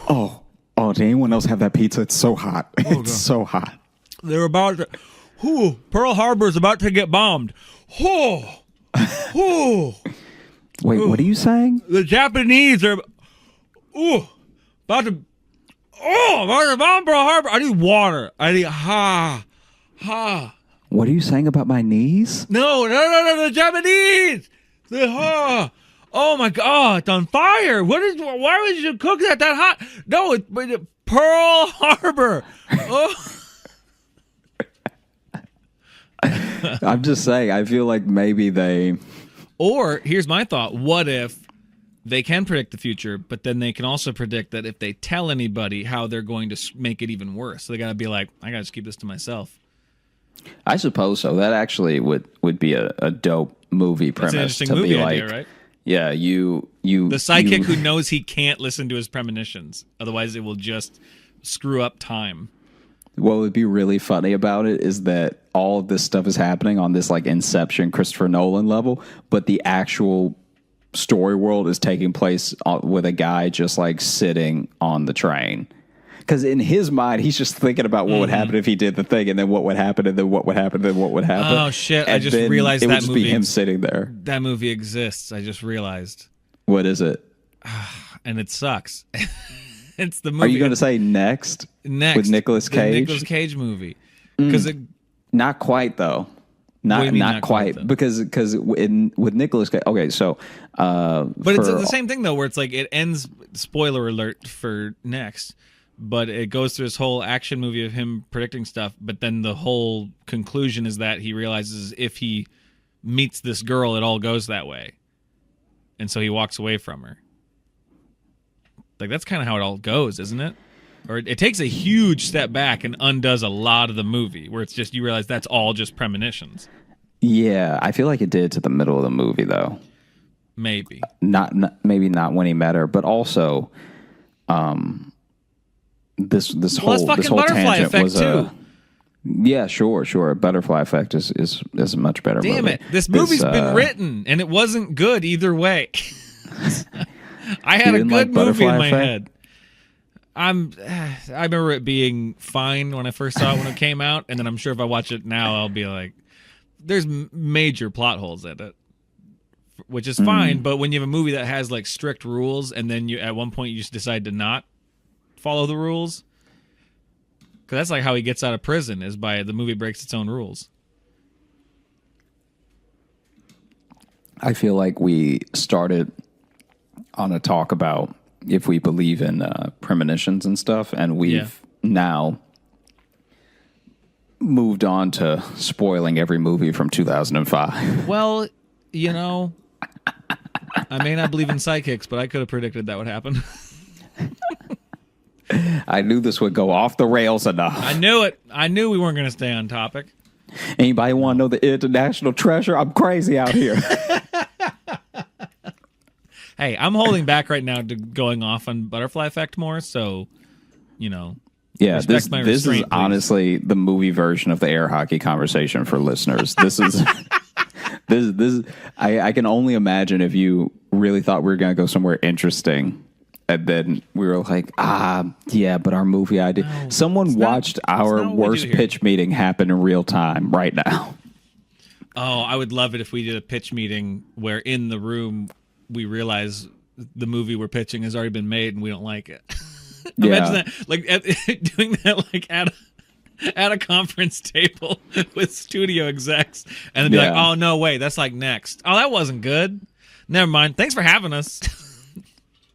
Oh, did anyone else have that pizza? It's so hot. It's so hot. They're about to... Pearl Harbor is about to get bombed. Wait, what are you saying? The Japanese are... about to bomb Pearl Harbor. I need water. I need... What are you saying about my knees? No, the Japanese! Oh my God, it's on fire. Why would you cook that hot? No, it's Pearl Harbor. Oh. I'm just saying, I feel like maybe they... Or, here's my thought. What if they can predict the future, but then they can also predict that if they tell anybody how they're going to make it even worse. So they got to be like, I got to just keep this to myself. I suppose so. That actually would be a dope movie premise. That's an interesting to movie be idea, like, right? Yeah, the psychic who knows he can't listen to his premonitions, otherwise it will just screw up time. What would be really funny about it is that all of this stuff is happening on this Inception Christopher Nolan level, but the actual story world is taking place with a guy just sitting on the train. Because in his mind, he's just thinking about what would happen if he did the thing, and then what would happen, and then what would happen, and then what would happen. Oh, shit. And I just realized it that would just movie... be him sitting there. That movie exists. I just realized. What is it? And it sucks. It's the movie... Are you going to say Next? Next. With Nicolas Cage? The Nicolas Cage movie. Because Not quite, though. Not quite, though? because with Nicolas Cage. Okay, so but it's the same thing though, where it's it ends. Spoiler alert for Next, but it goes through this whole action movie of him predicting stuff. But then the whole conclusion is that he realizes if he meets this girl, it all goes that way, and so he walks away from her. That's kind of how it all goes, isn't it? Or it takes a huge step back and undoes a lot of the movie, where it's just you realize that's all just premonitions. Yeah, I feel like it did to the middle of the movie, though. Maybe maybe not when he met her, but also, this whole butterfly tangent effect was too. Yeah, sure. Butterfly effect is a much better movie. Damn it! This movie's been written, and it wasn't good either way. I had a good movie in my head. I remember it being fine when I first saw it when it came out, and then I'm sure if I watch it now, I'll be like, there's major plot holes in it, which is fine. But when you have a movie that has like strict rules, and then you at one point you just decide to not follow the rules, because that's like how he gets out of prison, is by the movie breaks its own rules. I feel like we started on a talk about if we believe in premonitions and stuff, and we've now moved on to spoiling every movie from 2005. Well, you know, I may not believe in psychics, but I could have predicted that would happen. I knew this would go off the rails enough. I knew it. I knew we weren't going to stay on topic. Anybody want to know the international treasure? I'm crazy out here. Hey, I'm holding back right now to going off on Butterfly Effect more, so, you know. Yeah, this restraint, is please. honestly the movie version of the air hockey conversation for listeners. This is this. I can only imagine if you really thought we were going to go somewhere interesting, and then we were like, yeah, but our movie idea. No, Someone watched our worst pitch meeting happen in real time right now. Oh, I would love it if we did a pitch meeting where in the room we realize the movie we're pitching has already been made and we don't like it. Imagine that, like doing that, like at a conference table with studio execs, and then be like, "Oh no, wait, that's like next. Oh, that wasn't good. Never mind. Thanks for having us."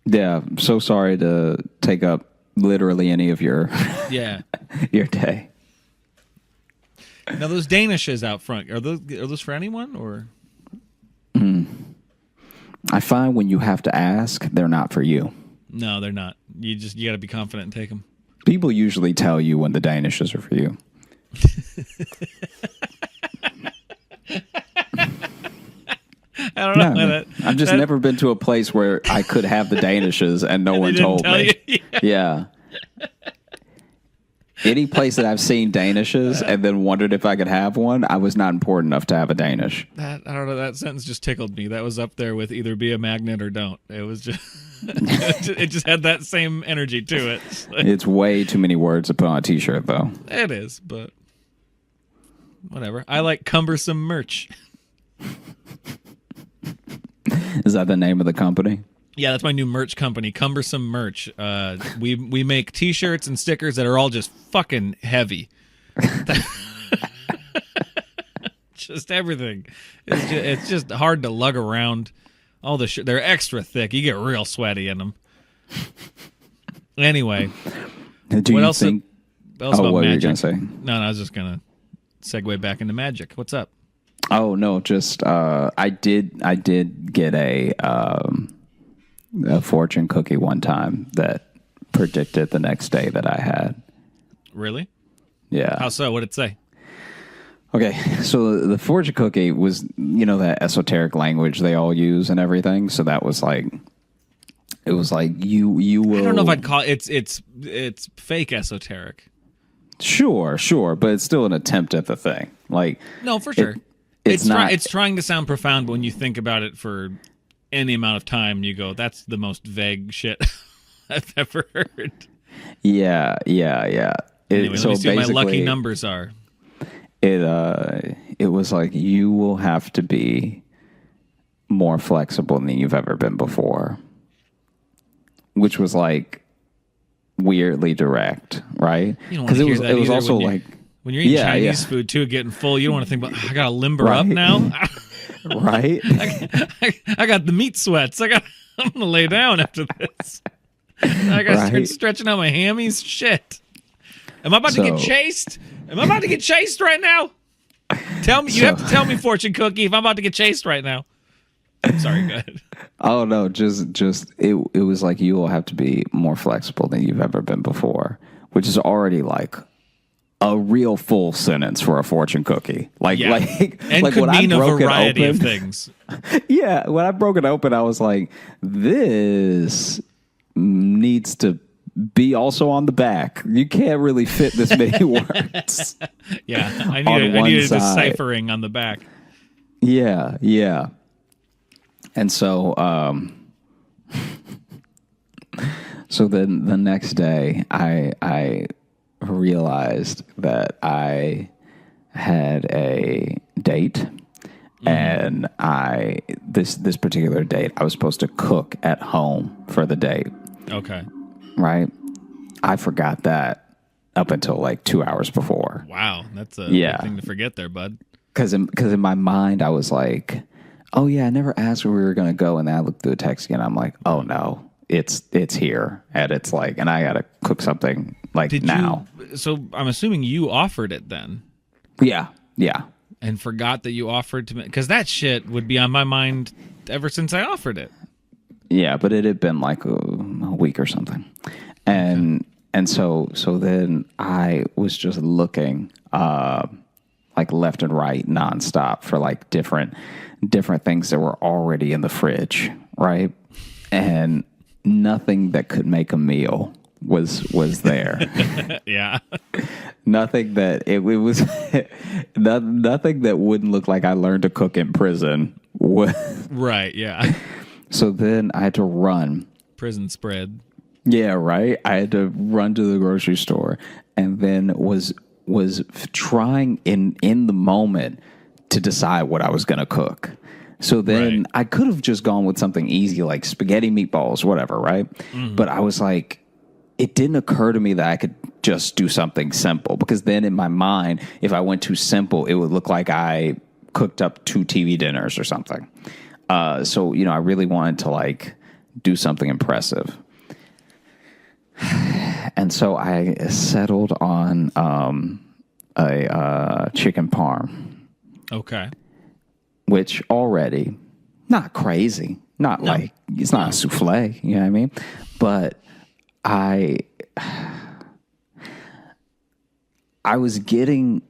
Yeah, I'm so sorry to take up literally any of your your day. Now those Danishes out front, are those for anyone or? I find when you have to ask, they're not for you. No, they're not. You got to be confident and take them. People usually tell you when the Danishes are for you. I don't know. No, I've just never been to a place where I could have the Danishes and no one told me. Yeah. Any place that I've seen Danishes and then wondered if I could have one, I was not important enough to have a Danish. I don't know. That sentence just tickled me. That was up there with either be a magnet or don't. It was just, it just had that same energy to it. It's way too many words to put on a T-shirt, though. It is, but whatever. I like cumbersome merch. Is that the name of the company? Yeah, that's my new merch company, Cumbersome Merch. We make T-shirts and stickers that are all just fucking heavy. Just everything. It's just hard to lug around. All the they're extra thick. You get real sweaty in them. Anyway, what else think? What about what magic? were you gonna say? No, I was just gonna segue back into magic. What's up? Oh no, just I did get a fortune cookie one time that predicted the next day that I had. Really? Yeah. How so? What'd it say? Okay, so the fortune cookie was, that esoteric language they all use and everything. So that was like, it was like you will. I don't know if I'd call it's fake esoteric. Sure, but it's still an attempt at the thing. Like, no, for sure. It's not. It's trying to sound profound, but when you think about it for any amount of time, you go, "That's the most vague shit I've ever heard." Yeah. Anyway, let me see what my lucky numbers are. It was like, you will have to be more flexible than you've ever been before, which was like weirdly direct, right? Because it was also like when you're eating Chinese food too, getting full, you don't want to think about, I gotta limber up now. Right? I got the meat sweats. I'm gonna lay down after this. I gotta start stretching out my hammies. Shit. Am I about to get chased? Am I about to get chased right now? Tell me. You have to tell me, fortune cookie, if I'm about to get chased right now. Sorry, go ahead. Oh no, just it was like, you will have to be more flexible than you've ever been before, which is already like a real full sentence for a fortune cookie. And could mean a variety of things. Yeah, when I broke it open, I was like, this needs to be also on the back. You can't really fit this many words. Yeah, I needed a deciphering on the back. Yeah. And so So then the next day, I realized that I had a date, and this particular date, I was supposed to cook at home for the date. Okay. Right? I forgot that up until like 2 hours before. Wow, that's a big thing to forget there, bud. Because in my mind, I was like, oh yeah, I never asked where we were going to go. And then I looked through the text again. I'm like, oh no, it's here. And it's like, and I got to cook something like now. So I'm assuming you offered it then. Yeah. And forgot that you offered to me. Because that shit would be on my mind ever since I offered it. Yeah, but it had been like a week or something. And so then I was just looking like left and right nonstop for like different things that were already in the fridge, right? And nothing that could make a meal was there. Yeah. Nothing that it was nothing that wouldn't look like I learned to cook in prison. Right, yeah. So then I had to run. Prison spread. Yeah, right. I had to run to the grocery store, and then was trying in the moment to decide what I was going to cook. So then I could have just gone with something easy like spaghetti, meatballs, whatever, right? Mm-hmm. But I was like, it didn't occur to me that I could just do something simple, because then in my mind, if I went too simple, it would look like I cooked up 2 TV dinners or something. So, I really wanted to like do something impressive. And so I settled on a chicken parm. Okay. Which already, not crazy. Not like, it's not a souffle, you know what I mean? But I was getting,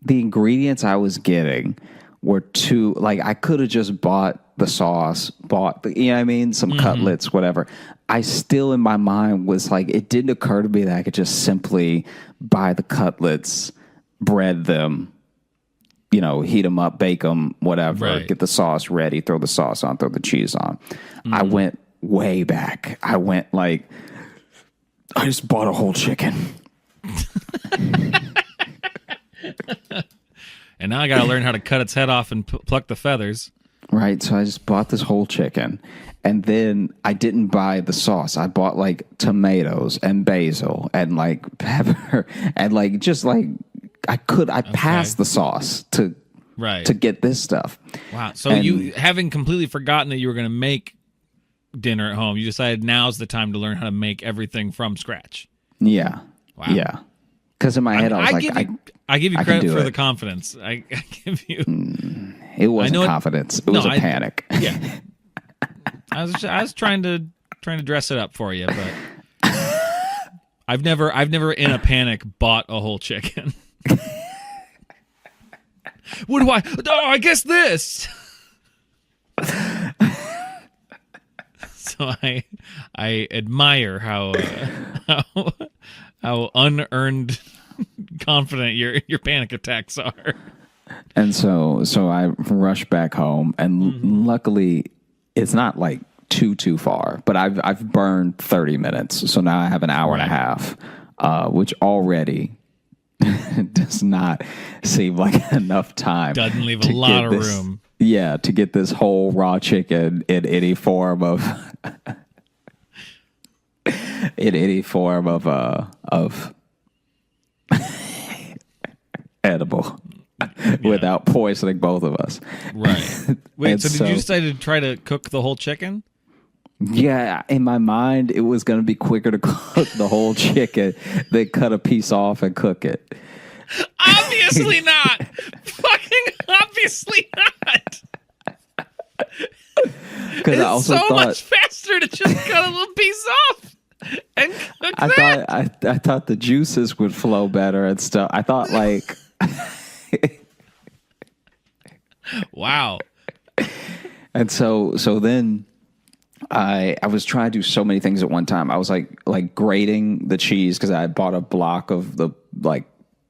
the ingredients I was getting were too, like, I could have just bought the sauce, you know what I mean? Some cutlets, whatever. I still, in my mind, was like, it didn't occur to me that I could just simply buy the cutlets, bread them, heat them up, bake them, whatever, get the sauce ready, throw the sauce on, throw the cheese on. I went way back. I went like, I just bought a whole chicken. And now I got to learn how to cut its head off and pluck the feathers. Right. So I just bought this whole chicken. And then I didn't buy the sauce. I bought like tomatoes and basil and like pepper and like just like I passed the sauce to get this stuff. Wow. So you, having completely forgotten that you were going to make dinner at home, you decided now's the time to learn how to make everything from scratch. Yeah. Wow. Yeah. Because in my head, I was I give you credit for the confidence. I give you. It wasn't confidence. It was a panic. Yeah. I was trying to dress it up for you, but I've never in a panic bought a whole chicken. What do I? Oh, I guess this. So I admire how unearned confident your panic attacks are. And so I rushed back home, and luckily it's not like too far, but I've burned 30 minutes, so now I have an hour and a half, which already does not seem like enough time. Doesn't leave a lot of room. Yeah, to get this whole raw chicken in any form of edible without poisoning both of us. Right. Wait, so did you decide to try to cook the whole chicken? Yeah, in my mind, it was going to be quicker to cook the whole chicken than cut a piece off and cook it. Obviously not. Fucking obviously not. It's I also so thought, much faster to just cut a little piece off and cook that. I thought the juices would flow better and stuff. I thought like... Wow. And so then I was trying to do so many things at one time. I was like grating the cheese because I bought a block of the like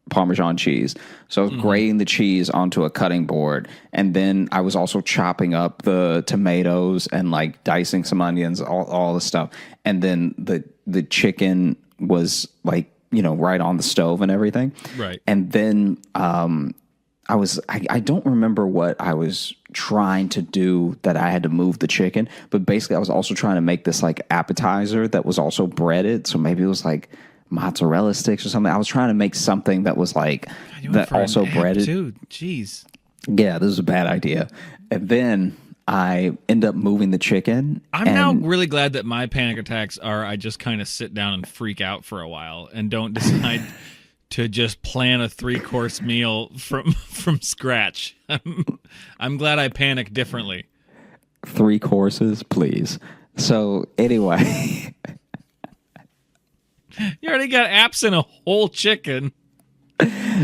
Parmesan cheese. So I was grating the cheese onto a cutting board, and then I was also chopping up the tomatoes and like dicing some onions, all the stuff. And then the chicken was like, right on the stove and everything. Right. And then I don't remember what I was trying to do that I had to move the chicken, but basically I was also trying to make this like appetizer that was also breaded. So maybe it was like mozzarella sticks or something. I was trying to make something that was like that also breaded. Too. Jeez. Yeah, this was a bad idea. And then I end up moving the chicken. I'm now really glad that my panic attacks are I just kind of sit down and freak out for a while and don't decide to just plan a 3-course meal from scratch. I'm glad I panic differently. 3 courses, please. So anyway. You already got apps in a whole chicken.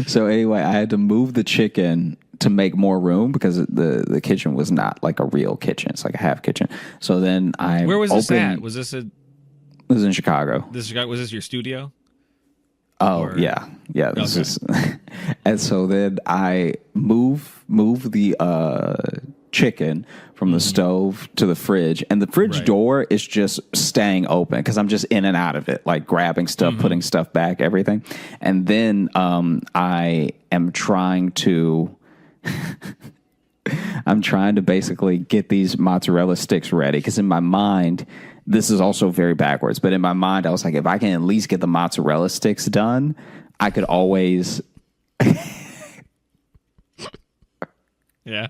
So anyway, I had to move the chicken to make more room because the kitchen was not like a real kitchen. It's like a half kitchen. So then Where was this at? Was this It was in Chicago. Was this your studio? Oh, yeah. This is. And so then I move the chicken from the stove to the fridge, and the fridge door is just staying open because I'm just in and out of it, like grabbing stuff, putting stuff back, everything. And then I am trying to basically get these mozzarella sticks ready because in my mind, this is also very backwards, but in my mind, I was like, if I can at least get the mozzarella sticks done, I could always Yeah.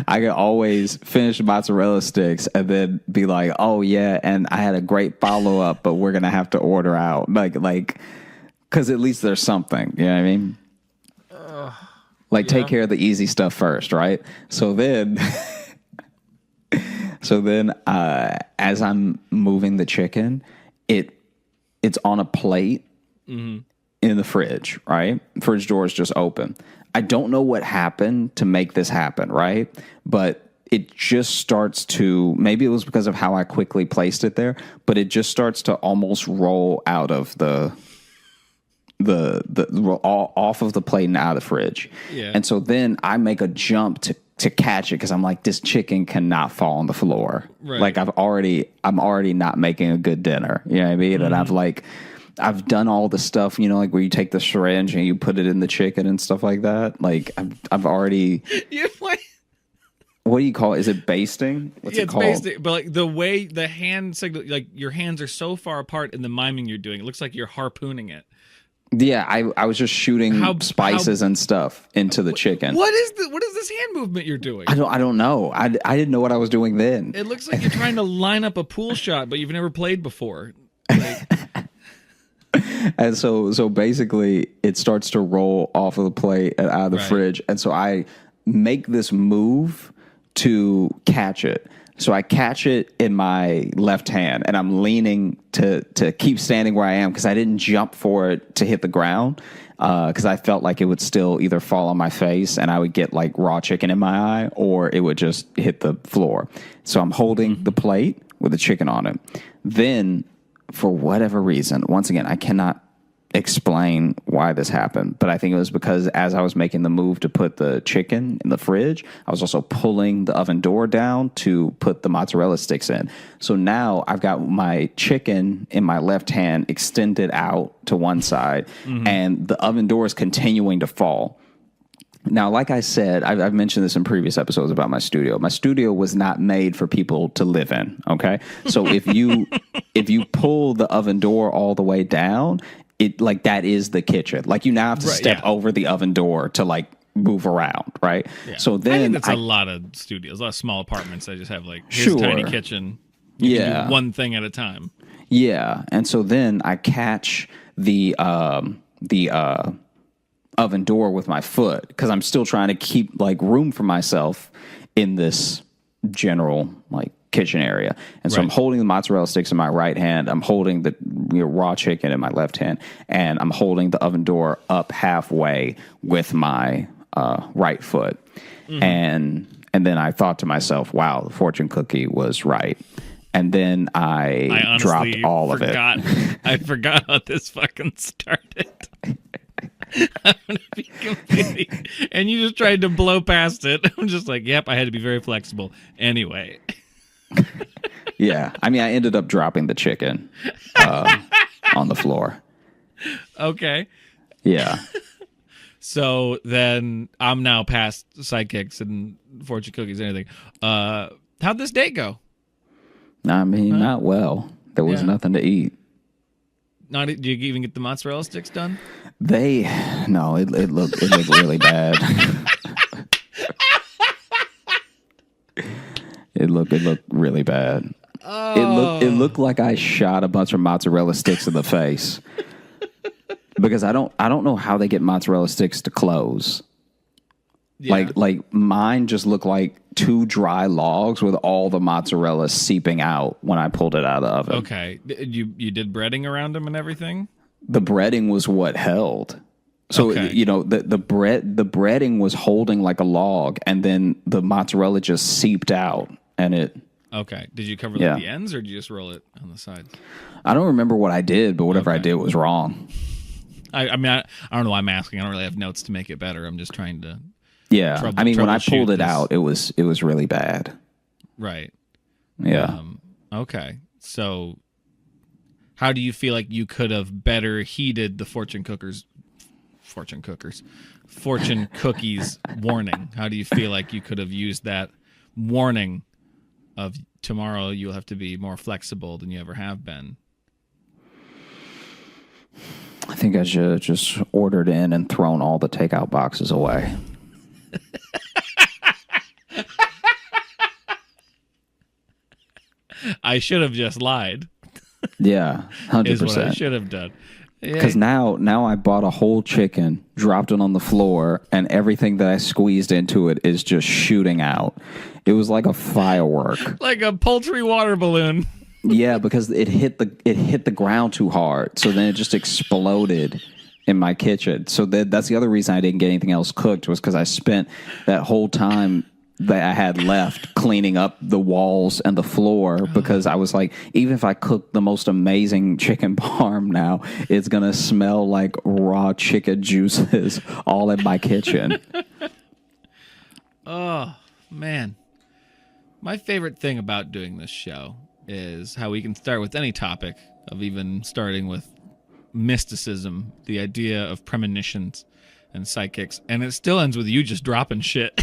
I could always finish mozzarella sticks and then be like, oh yeah, and I had a great follow up, but we're gonna have to order out, like, because at least there's something. You know what I mean? Take care of the easy stuff first, right? So then, as I'm moving the chicken, it's on a plate in the fridge, right? Fridge door is just open. I don't know what happened to make this happen, right? But it just starts to, maybe it was because of how I quickly placed it there, but it just starts to almost roll out of off of the plate and out of the fridge. Yeah. And so then I make a jump to catch it because I'm like, this chicken cannot fall on the floor. Right. Like I'm already not making a good dinner. You know what I mean? And I've done all the stuff, like where you take the syringe and you put it in the chicken and stuff like that. Like I've already. What do you call it? Is it basting? What's it called? Basting, but like the way the hand signal, like your hands are so far apart in the miming you're doing, it looks like you're harpooning it. Yeah, I was just shooting spices and stuff into the chicken. What is this hand movement you're doing? I don't know. I didn't know what I was doing then. It looks like you're trying to line up a pool shot, but you've never played before. Like, and so basically, it starts to roll off of the plate and out of the fridge, and so I make this move to catch it. So I catch it in my left hand, and I'm leaning to keep standing where I am because I didn't jump for it to hit the ground because I felt like it would still either fall on my face and I would get like raw chicken in my eye, or it would just hit the floor. So I'm holding the plate with the chicken on it. Then, for whatever reason, once again, I cannot explain why this happened, but I think it was because as I was making the move to put the chicken in the fridge, I was also pulling the oven door down to put the mozzarella sticks in. So now I've got my chicken in my left hand extended out to one side, and the oven door is continuing to fall. Now, like I said, I've mentioned this in previous episodes about my studio. My studio was not made for people to live in, okay? So if you pull the oven door all the way down, it like that is the kitchen. Like you now have to step over the oven door to like move around, right? Yeah. So then I think that's a lot of studios, a lot of small apartments. They just have like here's a tiny kitchen. You can do one thing at a time. Yeah, and so then I catch the oven door with my foot because I'm still trying to keep like room for myself in this general like kitchen area. And so I'm holding the mozzarella sticks in my right hand. I'm holding the raw chicken in my left hand, and I'm holding the oven door up halfway with my right foot. And then I thought to myself, wow, the fortune cookie was right. And then I dropped all of it. I forgot how this fucking started. I'm gonna be completely, and you just tried to blow past it. I'm just like, yep, I had to be very flexible. Anyway. Yeah. I mean, I ended up dropping the chicken on the floor. Okay. Yeah. So then I'm now past sidekicks and fortune cookies and anything. How'd this date go? I mean, not well. There was nothing to eat. Not. Did you even get the mozzarella sticks done? No, it looked really bad. It looked really bad. It looked like I shot a bunch of mozzarella sticks in the face. Because I don't know how they get mozzarella sticks to close. Yeah. Like mine just looked like 2 dry logs with all the mozzarella seeping out when I pulled it out of the oven. Okay. You did breading around them and everything? The breading was what held. So, you know, the breading was holding like a log, and then the mozzarella just seeped out, and it... Okay. Did you cover the ends, or did you just roll it on the sides? I don't remember what I did, but whatever I did was wrong. I mean, I don't know why I'm asking. I don't really have notes to make it better. I'm just trying to... Yeah. I mean, when I pulled it out, it was really bad. Right. Yeah. Okay. So how do you feel like you could have better heeded the fortune cookies warning? How do you feel like you could have used that warning of tomorrow you'll have to be more flexible than you ever have been? I think I should have just ordered in and thrown all the takeout boxes away. I should have just lied. Yeah, 100%. Is what I should have done. Because now I bought a whole chicken, dropped it on the floor, and everything that I squeezed into it is just shooting out. It was like a firework. Like a poultry water balloon. Yeah, because it hit the ground too hard, so then it just exploded in my kitchen. So that's the other reason I didn't get anything else cooked, was because I spent that whole time that I had left cleaning up the walls and the floor, because I was like, even if I cook the most amazing chicken parm now, it's going to smell like raw chicken juices all in my kitchen. Oh, man. My favorite thing about doing this show is how we can start with any topic, of even starting with mysticism, the idea of premonitions and psychics, and it still ends with you just dropping shit.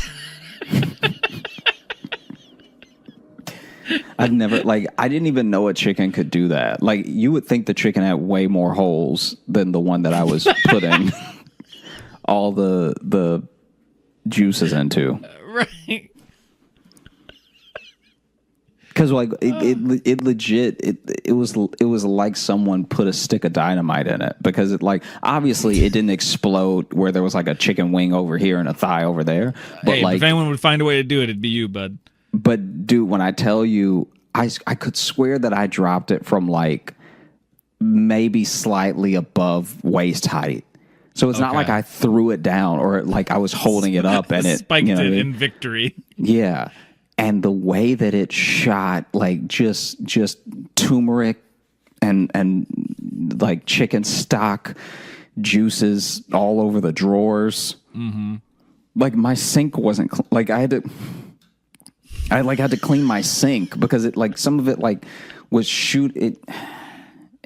I didn't even know a chicken could do that. Like, you would think the chicken had way more holes than the one that I was putting all the juices into. Right. Because it legit it was like someone put a stick of dynamite in it, because it, like, obviously it didn't explode where there was like a chicken wing over here and a thigh over there. But hey, if anyone would find a way to do it, it'd be you, bud. But dude, when I tell you, I could swear that I dropped it from like maybe slightly above waist height. So it's not like I threw it down or like I was holding it up and it spiked it in victory. Yeah. And the way that it shot, like just turmeric and like chicken stock juices all over the drawers. Mm-hmm. Like my sink wasn't like I had to clean my sink because it, like, some of it like was it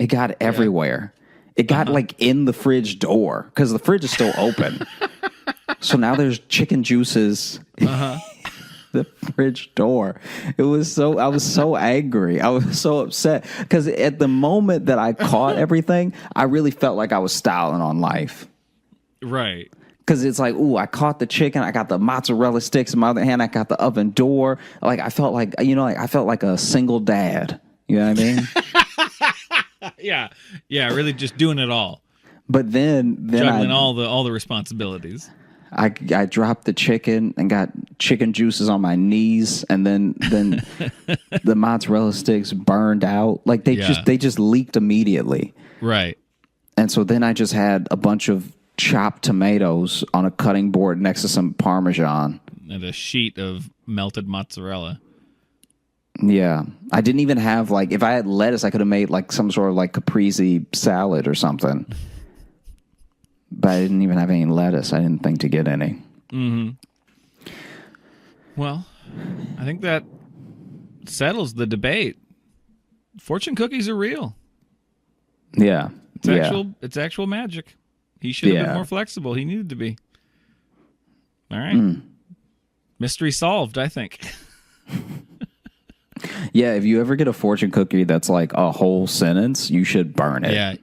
got everywhere. It got like in the fridge door because the fridge is still open. So now there's chicken juices. The fridge door. I was so angry. I was so upset because at the moment that I caught everything, I really felt like I was styling on life. Right. Because it's like, ooh, I caught the chicken. I got the mozzarella sticks. In my other hand, I got the oven door. Like, I felt like, I felt like a single dad. You know what I mean? Yeah. Really, just doing it all. But then juggling all the responsibilities. I dropped the chicken and got chicken juices on my knees, and then the mozzarella sticks burned out. Like they just leaked immediately. Right. And so then I just had a bunch of chopped tomatoes on a cutting board next to some Parmesan. And a sheet of melted mozzarella. Yeah. I didn't even have, like, if I had lettuce, I could have made like some sort of like caprese salad or something. but I didn't even have any lettuce. I didn't think to get any. Well, I think that settles the debate. Fortune cookies are real. Yeah. It's actual magic. He should have been more flexible. He needed to be. All right. Mystery solved, I think. Yeah, if you ever get a fortune cookie that's like a whole sentence, you should burn it. Yeah.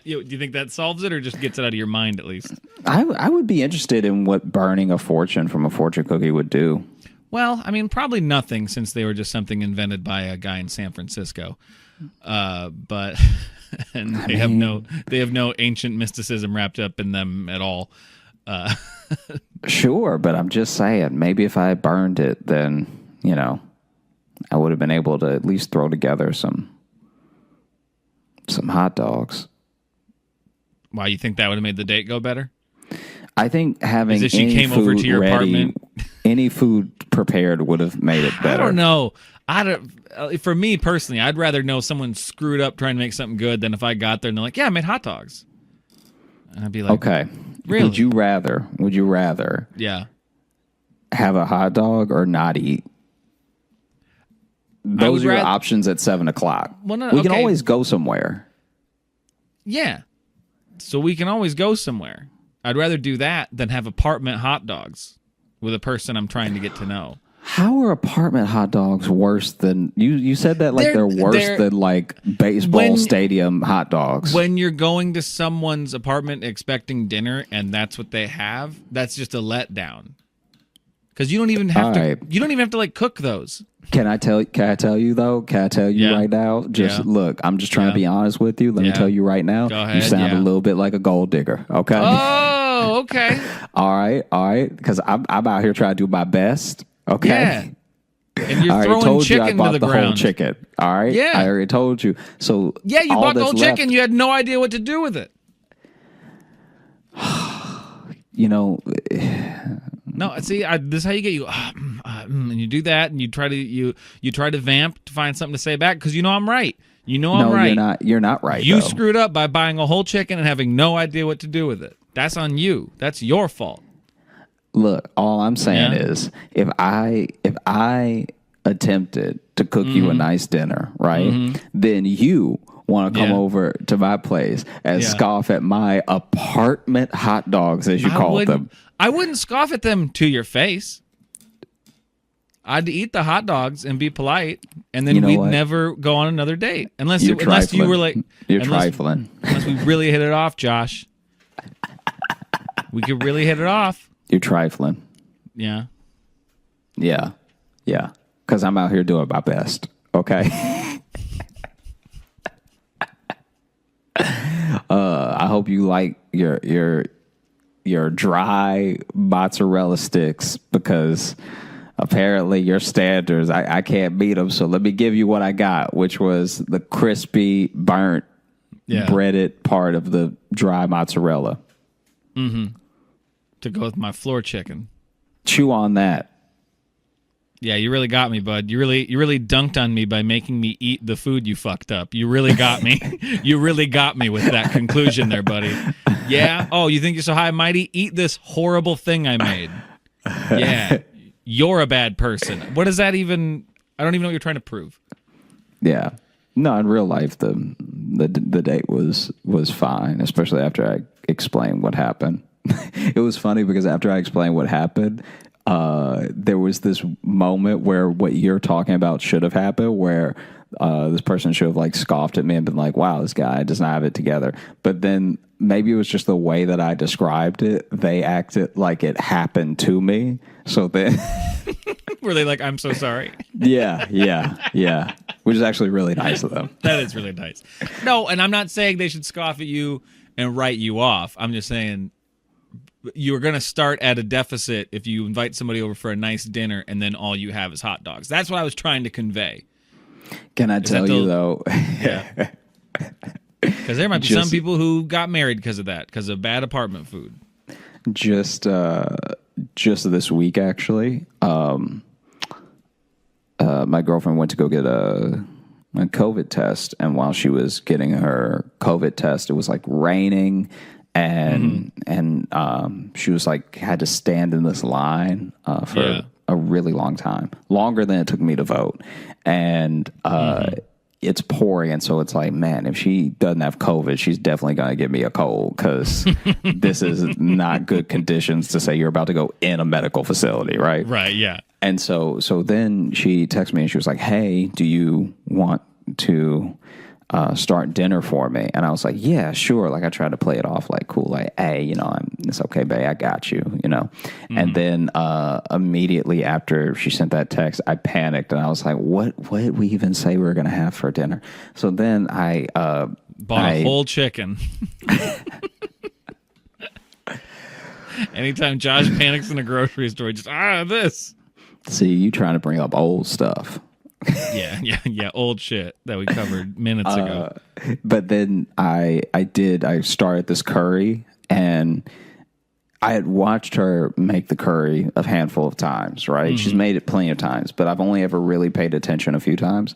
Do you think that solves it or just gets it out of your mind at least? I would be interested in what burning a fortune from a fortune cookie would do. Well, I mean, probably nothing since they were just something invented by a guy in San Francisco. But and they have no ancient mysticism wrapped up in them at all. Sure, but I'm just saying, maybe if I burned it, then, I would have been able to at least throw together some hot dogs. Why, you think that would have made the date go better? I think having Is it she came over to your apartment? Any food prepared would have made it better. I don't know. For me personally, I'd rather know someone screwed up trying to make something good than if I got there and they're like, "Yeah, I made hot dogs," and I'd be like, "Okay, really? Would you rather? Yeah, have a hot dog or not eat? Those are your options at 7:00. Well, no, we can always go somewhere. Yeah, so we can always go somewhere. I'd rather do that than have apartment hot dogs with a person I'm trying to get to know. How are apartment hot dogs worse than you said that like they're worse than like baseball stadium hot dogs? When you're going to someone's apartment expecting dinner and that's what they have, that's just a letdown. Because you don't even have to like cook those. Can I tell you though? Can I tell you right now? Look, I'm just trying to be honest with you. Let me tell you right now. Go ahead, you sound a little bit like a gold digger. Okay. Oh, okay. All right. Because I'm out here trying to do my best. Okay. Yeah. And you're throwing chicken to the ground. Whole chicken. All right. Yeah. I already told you. So yeah, you bought the whole chicken. You had no idea what to do with it. No, see, this is how you get and you do that, and you try to vamp to find something to say back because I'm right. I'm right. You're not right. You screwed up by buying a whole chicken and having no idea what to do with it. That's on you. That's your fault. Look, all I'm saying is if I attempted to cook you a nice dinner, right? Then you want to come over to my place and scoff at my apartment hot dogs, as you call them. I wouldn't scoff at them to your face. I'd eat the hot dogs and be polite, and then we'd never go on another date unless you were like trifling. Unless we really hit it off, Josh. We could really hit it off. You're trifling. Yeah. Yeah. Yeah. Because I'm out here doing my best. Okay. I hope you like your dry mozzarella sticks because apparently your standards, I can't meet them. So let me give you what I got, which was the crispy, burnt, breaded part of the dry mozzarella. To go with my floor chicken. Chew on that. Yeah, you really got me, bud. You really dunked on me by making me eat the food you fucked up. You really got me. You really got me with that conclusion there, buddy. Yeah? Oh, you think you're so high and mighty? Eat this horrible thing I made. Yeah. You're a bad person. What does that even... I don't even know what you're trying to prove. Yeah. No, in real life, the date was fine, especially after I explained what happened. It was funny because after I explained what happened, there was this moment where what you're talking about should have happened, where this person should have like scoffed at me and been like, "Wow, this guy does not have it together." But then maybe it was just the way that I described it. They acted like it happened to me. So then were they like, "I'm so sorry"? Yeah. Which is actually really nice of them. That is really nice. No, and I'm not saying they should scoff at you and write you off. I'm just saying you're going to start at a deficit if you invite somebody over for a nice dinner and then all you have is hot dogs. That's what I was trying to convey. Can I tell you, though? Yeah. Because there might be some people who got married because of that, because of bad apartment food. Just this week, actually, my girlfriend went to go get a COVID test. And while she was getting her COVID test, it was like raining. and she was like had to stand in this line for a really long time, longer than it took me to vote, and it's pouring, and so it's like, man, if she doesn't have COVID, she's definitely gonna give me a cold, because this is not good conditions to say you're about to go in a medical facility, right? Right, yeah. And so then she texted me and she was like, hey, do you want to start dinner for me? And I was like, yeah, sure. Like, I tried to play it off like cool, like, hey, it's okay, babe, I got you, And then immediately after she sent that text, I panicked and I was like, what did we even say we were going to have for dinner? So then I bought a whole chicken. Anytime Josh panics in a grocery store, just this. See, you trying to bring up old stuff. Yeah, old shit that we covered minutes ago. But then I started this curry, and I had watched her make the curry a handful of times, right? She's made it plenty of times, but I've only ever really paid attention a few times.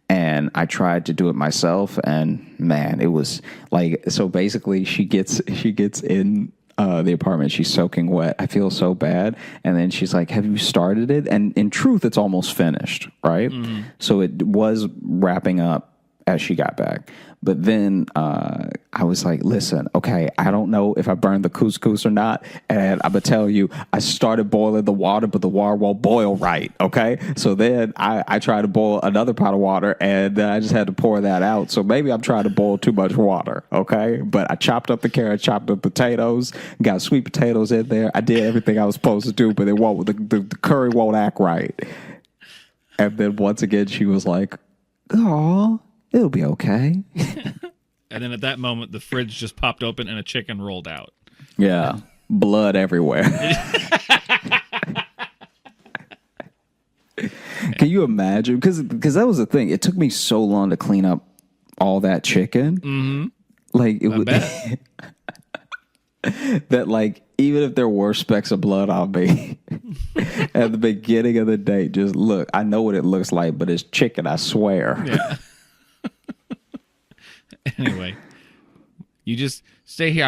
And I tried to do it myself, and man, it was like, so basically she gets in the apartment, she's soaking wet. I feel so bad. And then she's like, have you started it? And in truth, it's almost finished, right? So it was wrapping up as she got back. But then I was like, listen, okay, I don't know if I burned the couscous or not. And I'm going to tell you, I started boiling the water, but the water won't boil right, okay? So then I tried to boil another pot of water, and I just had to pour that out. So maybe I'm trying to boil too much water, okay? But I chopped up the carrots, chopped up potatoes, got sweet potatoes in there. I did everything I was supposed to do, but the curry won't act right. And then once again, she was like, oh, it'll be okay. And then at that moment, the fridge just popped open and a chicken rolled out. Yeah. Blood everywhere. Can you imagine? Because that was the thing. It took me so long to clean up all that chicken. Mm-hmm. Like, it was that, like, even if there were specks of blood on me at the beginning of the day, just look, I know what it looks like, but it's chicken, I swear. Yeah. Anyway, you just stay here.